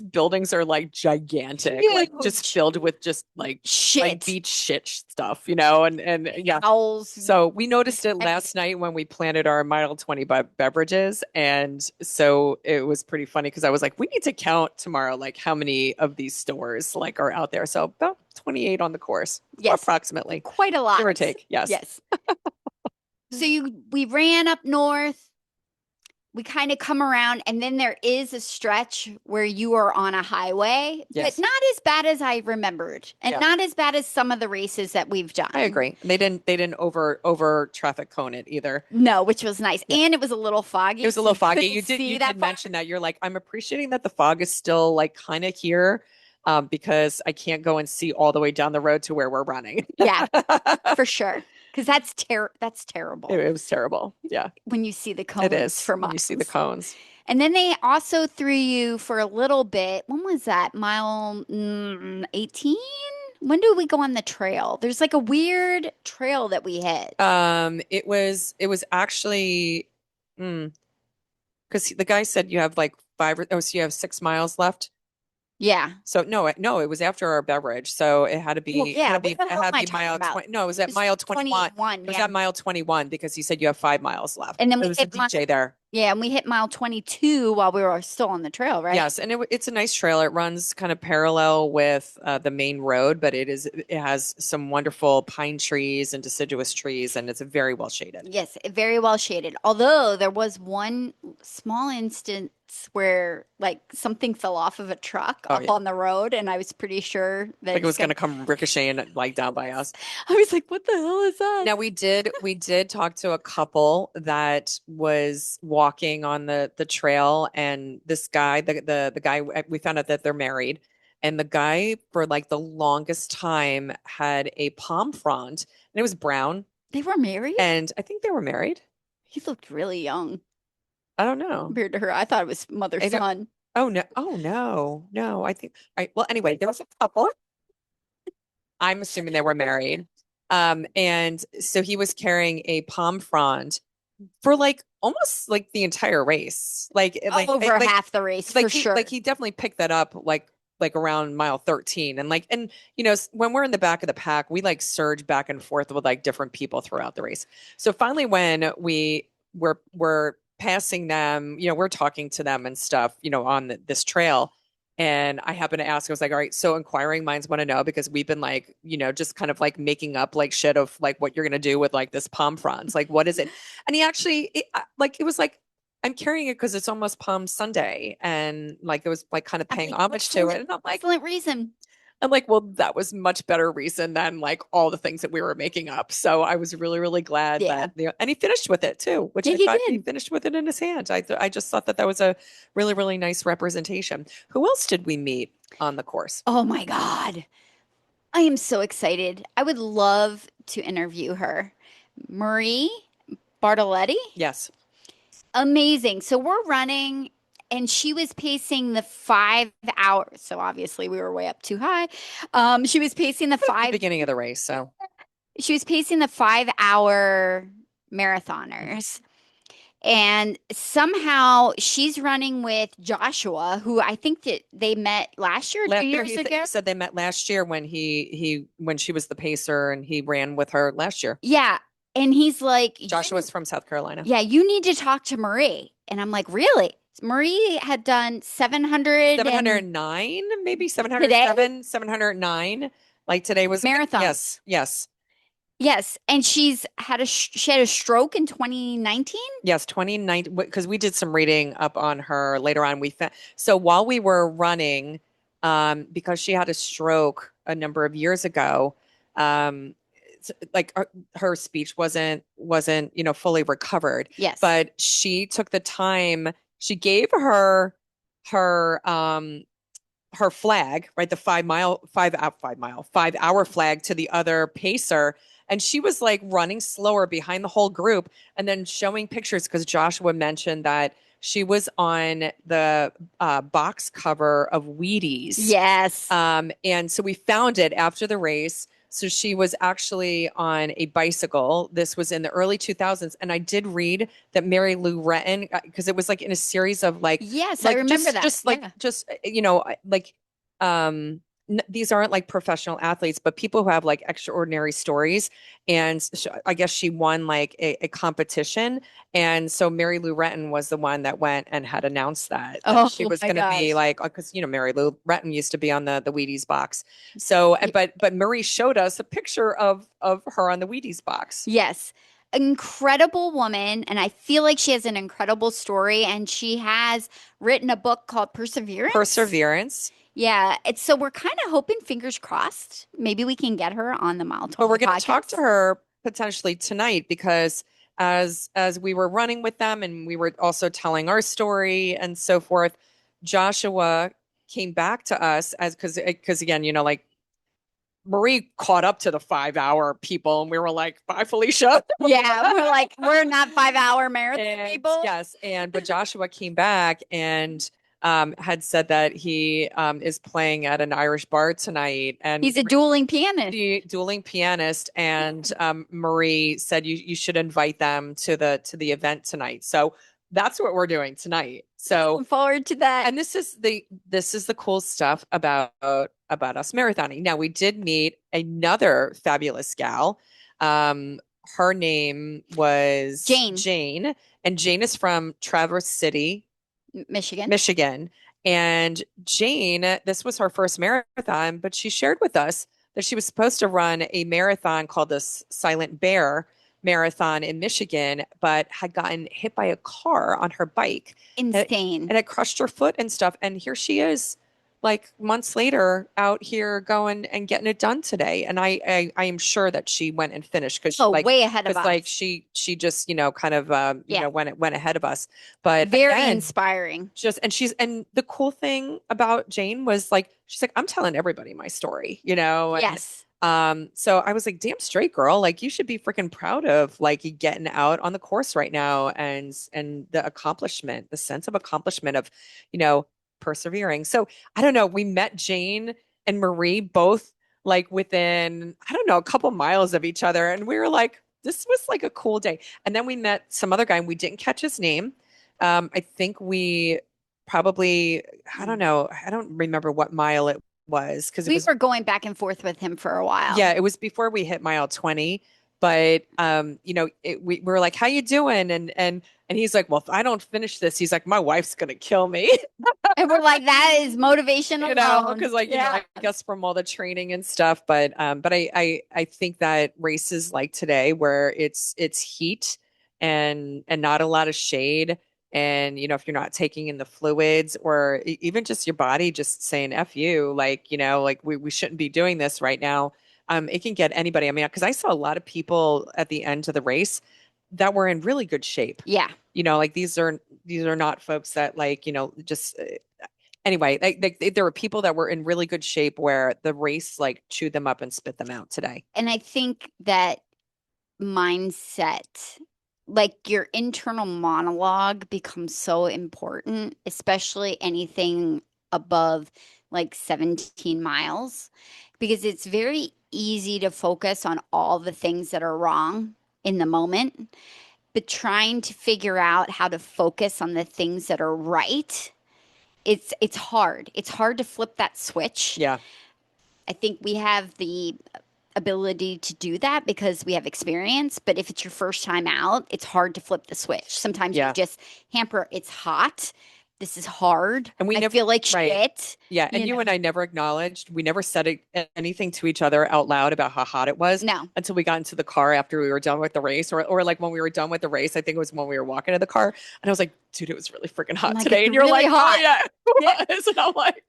buildings are like gigantic, like just Huge filled with just like shit. beach shit stuff, and yeah. Owls. So we noticed it last night when we planted our Mile 20 beverages. And so it was pretty funny because I was like, we need to count tomorrow, like how many of these stores like are out there. So about 28 on the course, Yes. approximately, Quite a lot. give or take. Yes. Yes. So we ran up north. We kind of come around, and then there is a stretch where you are on a highway, but Yes. not as bad as I remembered, and Yeah. not as bad as some of the races that we've done. I agree. They didn't over traffic cone it either. No, which was nice. Yeah. And it was a little foggy. It was a So little you foggy. couldn't You did see you that did far. mention that. You're like, I'm appreciating that the fog is still like kind of here, because I can't go and see all the way down the road to where we're running. Yeah, for sure. Because that's terrible It was terrible. Yeah, when you see the it cones is for when you see the miles. cones. And then they also threw you for a little bit. When was that? Mile 18? When do we go on the trail? There's like a weird trail that we hit. It was actually, because the guy said you have like so you have 6 miles left. Yeah. So no, it was after our beverage. So it had to be, Well, yeah. it What the hell had am I to be talking mile about? 20. No, it was at It's mile 21. 21. It was Yeah. at mile 21 because you said you have 5 miles left. And then There we was a hit DJ there. yeah, and we hit mile 22 while we were still on the trail, right? Yes, and it's a nice trail. It runs kind of parallel with the main road, but it has some wonderful pine trees and deciduous trees, and it's very well shaded. Yes, very well shaded. Although there was one small instance where like something fell off of a truck Oh up yeah, on the road, and I was pretty sure that like it it's was going gonna. to come ricocheting like down by us. I was like, "What the hell is that?" Now we did talk to a couple that was walking on the trail, and this guy, the guy, we found out that they're married, and the guy for like the longest time had a palm frond, and it was brown, They were married. and I think they were married. He looked really young. I don't know. compared to her. I thought it was mother I don't, son. oh no. Oh no. No, I think I well anyway, there was a couple. I'm assuming they were married. And so he was carrying a palm frond for like almost like the entire race. Over half the race for Like sure. he definitely picked that up like around mile 13 and you know when we're in the back of the pack we like surge back and forth with like different people throughout the race. So finally when we're passing them, you know, we're talking to them and stuff, you know, on this trail. And I happened to ask, I was like, all right, so inquiring minds want to know because we've been like, you know, just kind of like making up like shit of like what you're going to do with like this palm fronds. Like, what is it? And he actually, like, it was like, I'm carrying it because it's almost Palm Sunday. And like, it was like kind of I'm paying like, homage to it. excellent, And excellent reason. I'm like, well, that was much better reason than like all the things that we were making up. So I was really, really glad Yeah. that, you know, and he finished with it too, which Yeah, I he thought he did. finished with it in his hand. I just thought that that was a really, really nice representation. Who else did we meet on the course? Oh my God. I am so excited. I would love to interview her. Marie Bartoletti. Yes. Amazing. So we're running, and she was pacing the 5 hours. So obviously we were way up too high. She was pacing the The five. beginning of the race. So She was pacing the 5 hour marathoners. And somehow she's running with Joshua, who I think that they met last year, two last year years he ago. said they met last year when when she was the pacer and he ran with her last year. Yeah. And he's like, Joshua's from South Carolina. yeah, you need to talk to Marie. And I'm like, really? Marie had done 700 and 709, maybe today 707, 709. Like today was, marathons. yes, yes, Yes. And she had a stroke in 2019. yes, 2019, because we did some reading up on her later on. So while we were running, because she had a stroke a number of years ago, like her speech wasn't, you know, fully recovered, Yes. but she took the time, she gave her her flag, right? The 5 hour flag to the other pacer. And she was like running slower behind the whole group and then showing pictures because Joshua mentioned that she was on the box cover of Wheaties. Yes. And so we found it after the race. So she was actually on a bicycle. This was in the early 2000s. And I did read that Mary Lou Retton, because it was like in a series of Yes, I remember that. Yeah. you know, like, these aren't like professional athletes, but people who have like extraordinary stories. And I guess she won like a competition. And so Mary Lou Retton was the one that went and had announced that Oh she was my going to be gosh. like, because, you know, Mary Lou Retton used to be on the Wheaties box. So, Y- but Marie showed us a picture of her on the Wheaties box. Yes. Incredible woman. And I feel like she has an incredible story. And she has written a book called Perseverance. Perseverance. Yeah. It's so we're kind of hoping, fingers crossed, maybe we can get her on the Mile But we're 12 going to talk to podcast. her potentially tonight because as we were running with them and we were also telling our story and so forth, Joshua came back to us as because again, you know, like Marie caught up to the 5 hour people and we were like, bye, Felicia. Yeah. We're like, we're not 5 hour marathon And people. yes, and but Joshua came back and had said that he is playing at an Irish bar tonight and He's a dueling pianist. the dueling pianist and Marie said you should invite them to the event tonight. So that's what we're doing tonight. So Looking forward to that. and this is the cool stuff about us marathoning. Now we did meet another fabulous gal. Um, Her name was Jane, Jane, and Jane is from Traverse City, Michigan. Michigan. And Jane, this was her first marathon, but she shared with us that she was supposed to run a marathon called the Silent Bear Marathon in Michigan, but had gotten hit by a car on her bike Insane. and it crushed her foot and stuff. And here she is, like months later, out here going and getting it done today. And I am sure that she went and finished because Oh, way ahead of like us. she just, you know, kind of you Yeah. know went ahead of us. But Very again, inspiring. just and the cool thing about Jane was like she's like I'm telling everybody my story, you know, Yes. So I was like, damn straight, girl. Like you should be freaking proud of like you getting out on the course right now and the accomplishment, the sense of accomplishment of, you know, persevering. So I don't know. We met Jane and Marie both like within, I don't know, a couple miles of each other. And we were like, this was like a cool day. And then we met some other guy and we didn't catch his name. I think we probably, I don't know, I don't remember what mile it was because it We was were going back and forth with him for a while. yeah, it was before we hit mile 20, but you know, we were like, "How you doing?" And he's like, "Well, if I don't finish this, he's like, my wife's gonna kill me." And we're like, that is motivation You know, alone. because like, you know, Yeah. I guess from all the training and stuff, but I think that races like today where it's heat and not a lot of shade and you know, if you're not taking in the fluids or even just your body just saying F you, like, you know, like we shouldn't be doing this right now. It can get anybody. I mean, because I saw a lot of people at the end of the race that were in really good shape. Yeah. You know, like these are not folks that like, you know, just anyway, there were people that were in really good shape where the race like chewed them up and spit them out today. And I think that mindset, like your internal monologue, becomes so important, especially anything above like 17 miles, because it's very easy to focus on all the things that are wrong in the moment, but trying to figure out how to focus on the things that are right, it's hard. It's hard to flip that switch. Yeah, I think we have the ability to do that because we have experience. But if it's your first time out, it's hard to flip the switch. Sometimes you yeah. just hamper, it's hot. This is hard. And we I never, feel like right. shit. Yeah. And You you know, and I never acknowledged, we never said anything to each other out loud about how hot it was no, until we got into the car after we were done with the race or like when we were done with the race. I think it was when we were walking to the car. And I was like, dude, it was really freaking I'm hot like, it's today. And you're really like, oh, hot. yeah, Yeah. it was. And I'm like,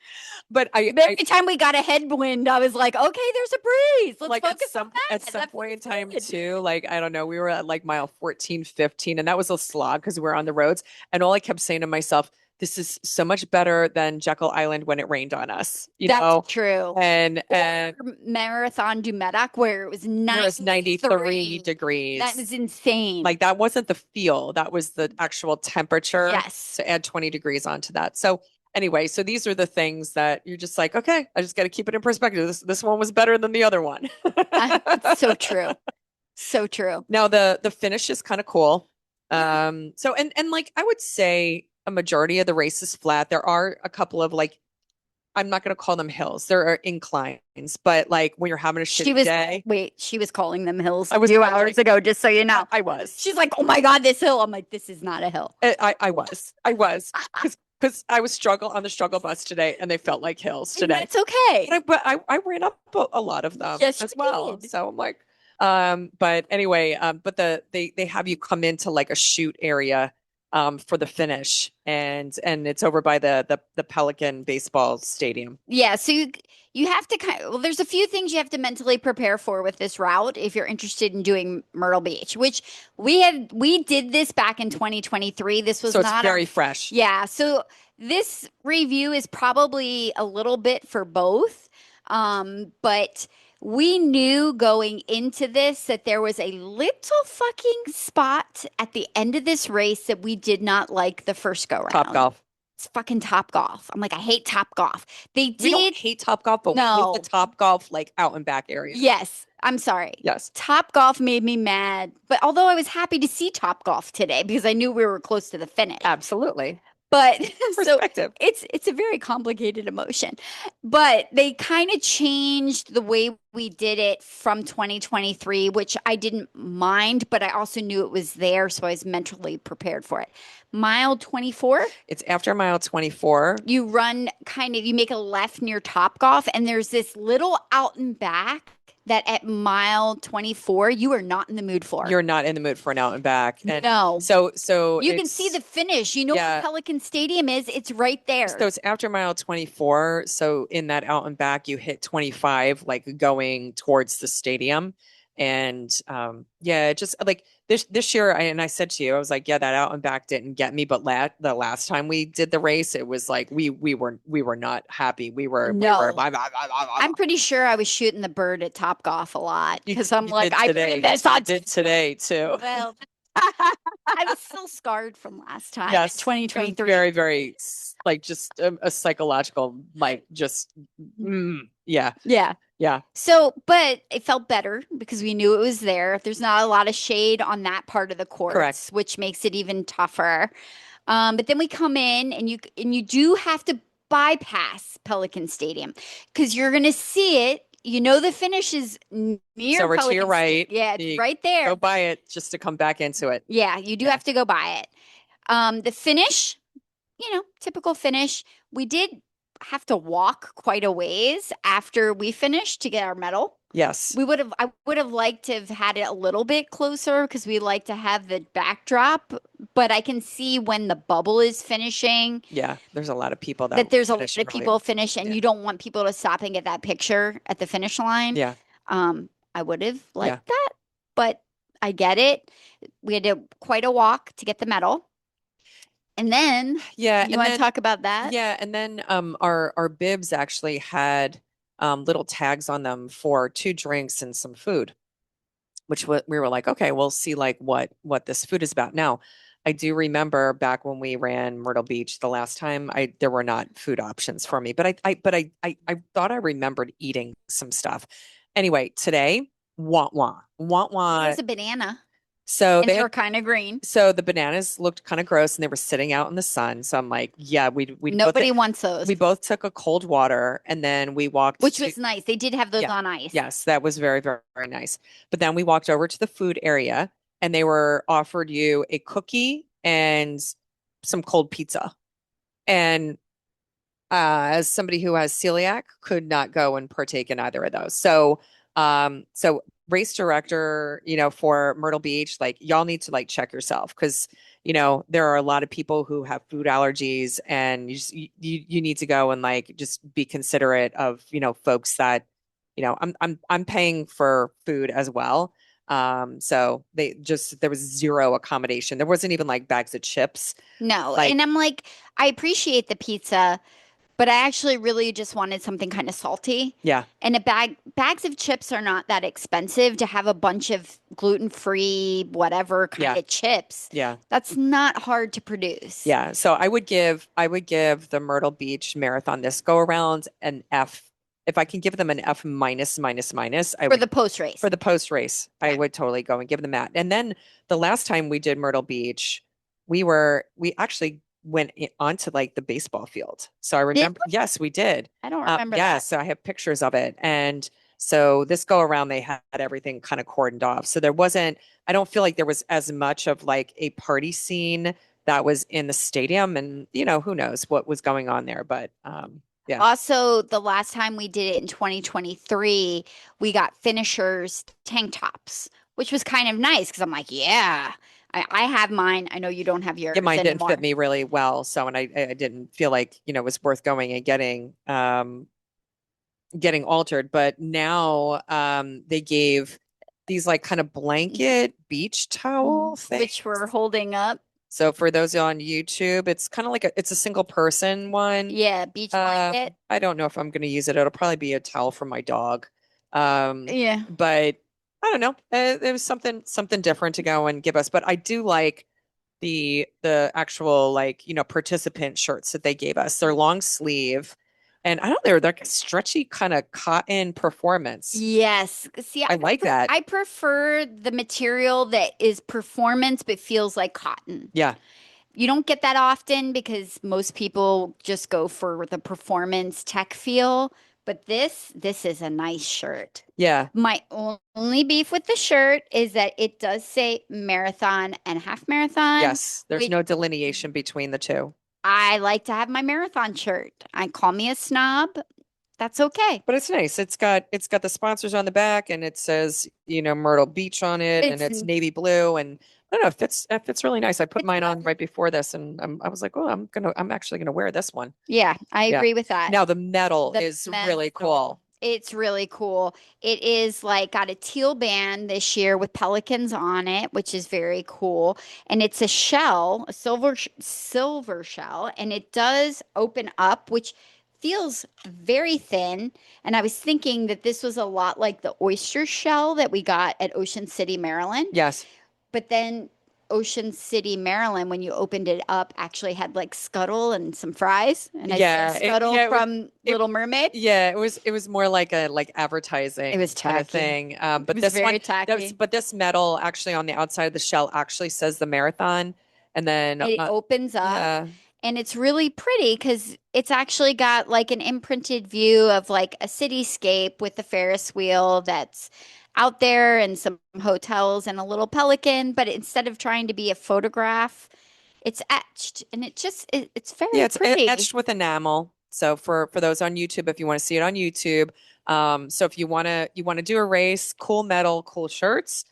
but But every time we got a headwind, I was like, okay, there's a breeze. Let's like focus on at that. some That point in feels time good. too, like I don't know, we were at like mile 14, 15, and that was a slog because we were on the roads. And all I kept saying to myself, this is so much better than Jekyll Island when it rained on us, you That's know? true. And Or Marathon du Medoc, where it was there was 93 93. That degrees. was insane. Like that wasn't the feel, that was the actual temperature Yes. to add 20 degrees onto that. So anyway, so these are the things that you're just like, okay, I just got to keep it in perspective. This one was better than the other one. It's so true. So true. Now the finish is kind of cool. So and like I would say a majority of the race is flat. There are a couple of like I'm not going to call them hills. There are inclines, but like when you're having a She shitty was, day, wait, she was calling them hills I a was few calling. hours ago, just so you know. I was. She's like, oh my God, this hill. I'm like, this is not a hill. I was because I was struggle on the struggle bus today, and they felt like hills And today. that's okay. But I ran up a lot of them Yes, you as well. did. So I'm like, but anyway, but they have you come into like a shoot area for the finish, and it's over by the Pelican baseball stadium. Yeah, so you have to kind of, well, there's a few things you have to mentally prepare for with this route if you're interested in doing Myrtle Beach, which we did this back in 2023. This was So it's not our very fresh. yeah, so this review is probably a little bit for both. But we knew going into this that there was a little fucking spot at the end of this race that we did not like the first go Top round. golf. It's fucking Top Golf. I'm like, I hate Top Golf. They We don't did. hate Top Golf, but we hate No. the Top Golf like out and back area. Yes. I'm sorry. Yes. Top Golf made me mad. But although I was happy to see Top Golf today because I knew we were close to the finish. Absolutely. But so Perspective. it's a very complicated emotion. But they kind of changed the way we did it from 2023, which I didn't mind, but I also knew it was there, so I was mentally prepared for it. Mile 24, It's after mile 24. you run kind of, you make a left near Top Golf, and there's this little out and back that at mile 24 you are not in the mood for. You're not in the mood for an out and back. And No. so You can see the finish. You know yeah. where Pelican Stadium is. It's right there. So it's after mile 24. So in that out and back, you hit 25, like going towards the stadium. And yeah, just like this year, and I said to you, I was like, yeah, that out and back didn't get me, but the last time we did the race, it was like we were not happy. We were No, blah, blah, blah, blah, blah, I'm blah. pretty sure I was shooting the bird at Top Golf a lot You because I'm you like, did I put today. this You on. did today too. Well, I'm still scarred from last time in Yes, it was 2023. very, very like just a psychological, like just yeah, Yeah. yeah, So, but it felt better because we knew it was there. There's not a lot of shade on that part of the correct. courts, which makes it even tougher. But then we come in and you do have to bypass Pelican Stadium because you're going to see it. You know the finish is It's near over to your Pelican Stadium. right. Yeah, it's You right there. go by it just to come back into it. Yeah, you do Yeah. have to go by it. The finish, typical finish. We did have to walk quite a ways after we finished to get our medal. Yes. I would have liked to have had it a little bit closer because we like to have the backdrop, but I can see when the bubble is finishing Yeah. There's a lot of people that that there's a lot finish of earlier. people finish and Yeah. you don't want people to stop and get that picture at the finish line. Yeah. I would have Yeah. liked that, but I get it. We had to quite a walk to get the medal. And then Yeah. you And want to then talk about that? yeah, and then our bibs actually had little tags on them for two drinks and some food, which we were like, okay, we'll see like what this food is about. Now, I do remember back when we ran Myrtle Beach the last time, I there were not food options for me, but I thought I remembered eating some stuff. Anyway, today, want It want. was a banana So and they they were had kind of green. so the bananas looked kind of gross and they were sitting out in the sun. So I'm like, yeah, we both Nobody wants those, we both took a cold water and then we walked which to was nice. They did have those yeah. on ice. Yes, that was very, very, very nice. But then we walked over to the food area and they were offered you a cookie and some cold pizza. And as somebody who has celiac, could not go and partake in either of those. So race director, for Myrtle Beach, like y'all need to like check yourself because there are a lot of people who have food allergies, and you need to go and like just be considerate of folks that I'm paying for food as well. So there was zero accommodation. There wasn't even like bags of chips. No, and Like, I'm like, I appreciate the pizza, but I actually really just wanted something kind of salty. yeah, And bags of chips are not that expensive to have a bunch of gluten-free, whatever kind yeah, of chips. yeah. That's not hard to produce Yeah, so I would give the Myrtle Beach Marathon this go around an F. If I can give them an F minus minus minus, I for would the post race. for the post race. I Yeah. would totally go and give them that. And then the last time we did Myrtle Beach, we actually went onto like the baseball field. So I Did remember, yes, we did. I don't remember Yeah, that. so I have pictures of it. And so this go around, they had everything kind of cordoned off. So I don't feel like there was as much of like a party scene that was in the stadium, and who knows what was going on there, but yeah. Also, the last time we did it in 2023, we got finishers tank tops, which was kind of nice because I'm like, yeah, I have mine. I know you don't have Yeah, yours mine didn't fit anymore. me really well, so and I didn't feel like it was worth going and getting altered. But now they gave these like kind of blanket beach towel things. Which we're holding up. So for those on YouTube, it's kind of like it's a single person one. Yeah, beach blanket. I don't know if I'm going to use it. It'll probably be a towel for my dog. Yeah. But I don't know. It was something different to go and give us. But I do like the actual like participant shirts that they gave us. They're long sleeve, and I don't know, they're like a stretchy kind of cotton performance. Yes. See, I like that. I prefer the material that is performance but feels like cotton. Yeah, You don't get that often because most people just go for the performance tech feel, but this is a nice shirt. yeah, My only beef with the shirt is that it does say marathon and half marathon, yes. There's which no delineation between the two. I like to have my marathon shirt. I call me a snob. That's okay. But it's nice. It's got the sponsors on the back, and it says Myrtle Beach on it, and It's it's navy blue, and I don't know, it fits really nice. I put it's mine nice. on right before this, and I was like, oh, I'm actually gonna wear this one. Yeah, I Yeah. agree with that. Now the medal The is really medal. cool. It's really cool. It is like got a teal band this year with pelicans on it, which is very cool. And it's a shell, a silver shell, and it does open up, which feels very thin. And I was thinking that this was a lot like the oyster shell that we got at Ocean City, Maryland. Yes. But then Ocean City, Maryland, when you opened it up, actually had like Scuttle and some fries. And I say Scuttle from It Little Mermaid. yeah, it was more like a like It was advertising kind of tacky. thing. It But was this one, very tacky. but this metal actually on the outside of the shell actually says the marathon, and then It opens up yeah, and it's really pretty because it's actually got like an imprinted view of like a cityscape with the Ferris wheel that's out there and some hotels and a little pelican. But instead of trying to be a photograph, it's etched and it's yeah, very it's pretty. etched with enamel. So for those on YouTube, if you want to see it on YouTube, so if you want to do a race, cool metal, cool shirts,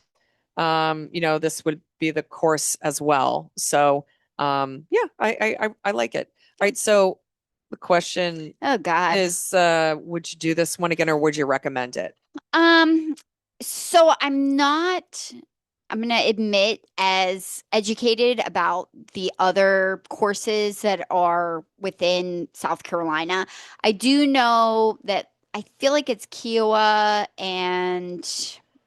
this would be the course as well. So, yeah, I like it. All right. So the question Oh God. is, would you do this one again or would you recommend it? Um, so I'm going to admit, as educated about the other courses that are within South Carolina, I do know that I feel like it's Kiowa and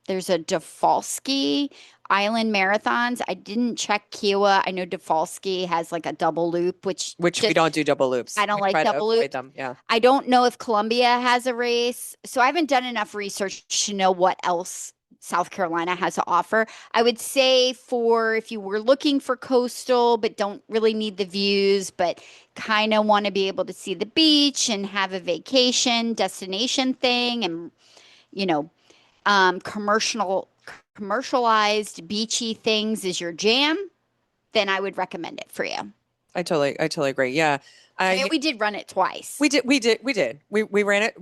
there's a Dafalski Island Marathons. I didn't check Kiowa. I know Dafalski has like a double loop, which Which we just, don't do double loops. I don't We like try to double avoid loops. them. Yeah. I don't know if Columbia has a race, so I haven't done enough research to know what else South Carolina has to offer. I would say for if you were looking for coastal but don't really need the views, but kind of want to be able to see the beach and have a vacation destination thing and you know, commercialized beachy things is your jam, then I would recommend it for you. I totally agree. Yeah. I mean, I, we did run it twice. we did. We ran it,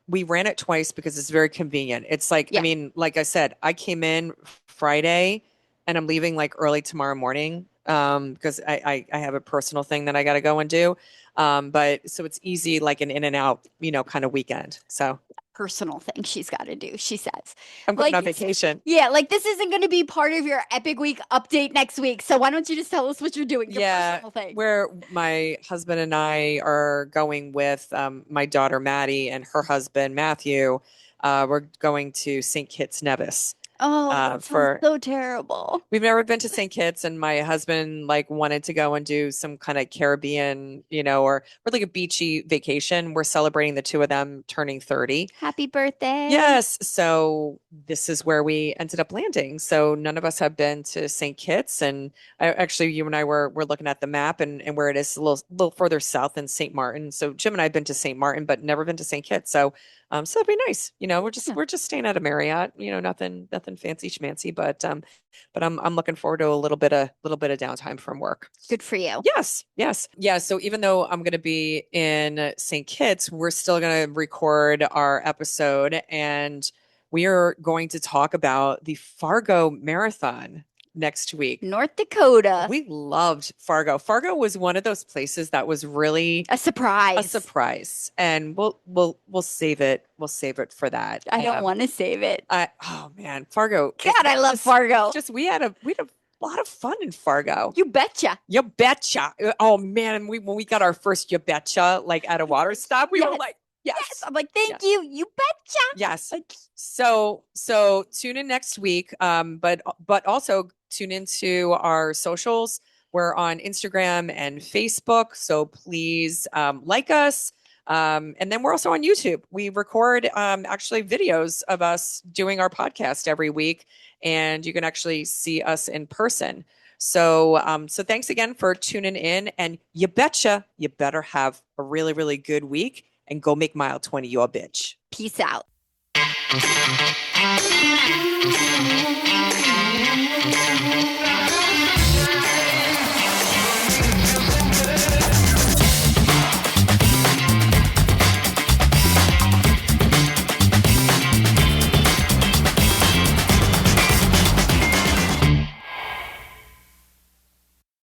we ran it twice because it's very convenient. It's like, I Yeah, mean, like I said, I came in Friday and I'm leaving like early tomorrow morning, because I have a personal thing that I got to go and do. But so it's easy, like an in and out, kind of weekend. So personal thing she's got to do, she says. I'm going Like, on vacation. yeah, like this isn't going to be part of your Epic Week update next week. So why don't you just tell us what you're doing, your Yeah, personal thing? where my husband and I are going with my daughter Maddie and her husband Matthew. We're going to St. Kitts Nevis. Oh, that sounds For so terrible. We've never been to St. Kitts, and my husband like wanted to go and do some kind of Caribbean, or like a beachy vacation. We're celebrating the two of them turning 30. Happy birthday. Yes. So this is where we ended up landing. So none of us have been to St. Kitts. And actually, you and I were looking at the map and where it is a little further south than St. Martin. So Jim and I have been to St. Martin, but never been to St. Kitts. So it'd be nice. Yeah, We're just staying at a Marriott, nothing fancy schmancy, but I'm looking forward to a little bit of downtime from work. good for you. Yes, yes. Yeah, so even though I'm going to be in St. Kitts, we're still going to record our episode and we are going to talk about the Fargo Marathon next week. North Dakota, We loved Fargo. Fargo was one of those places that was really a a surprise. surprise, and we'll save it. We'll save it for that. I don't want to save it. Oh man, Fargo. God, I love Fargo. Just we had a lot of fun in Fargo. You betcha. You betcha. Oh man, and when we got our first you betcha like at a water stop, we were Yes. like, Yes. yes, I'm like, thank yes, you. You betcha. yes. Like, So tune in next week. But also tune into our socials. We're on Instagram and Facebook, so please like us. And then we're also on YouTube. We record actually videos of us doing our podcast every week, and you can actually see us in person. So thanks again for tuning in, and you betcha you better have a really, really good week and go make mile 20 your bitch. peace out.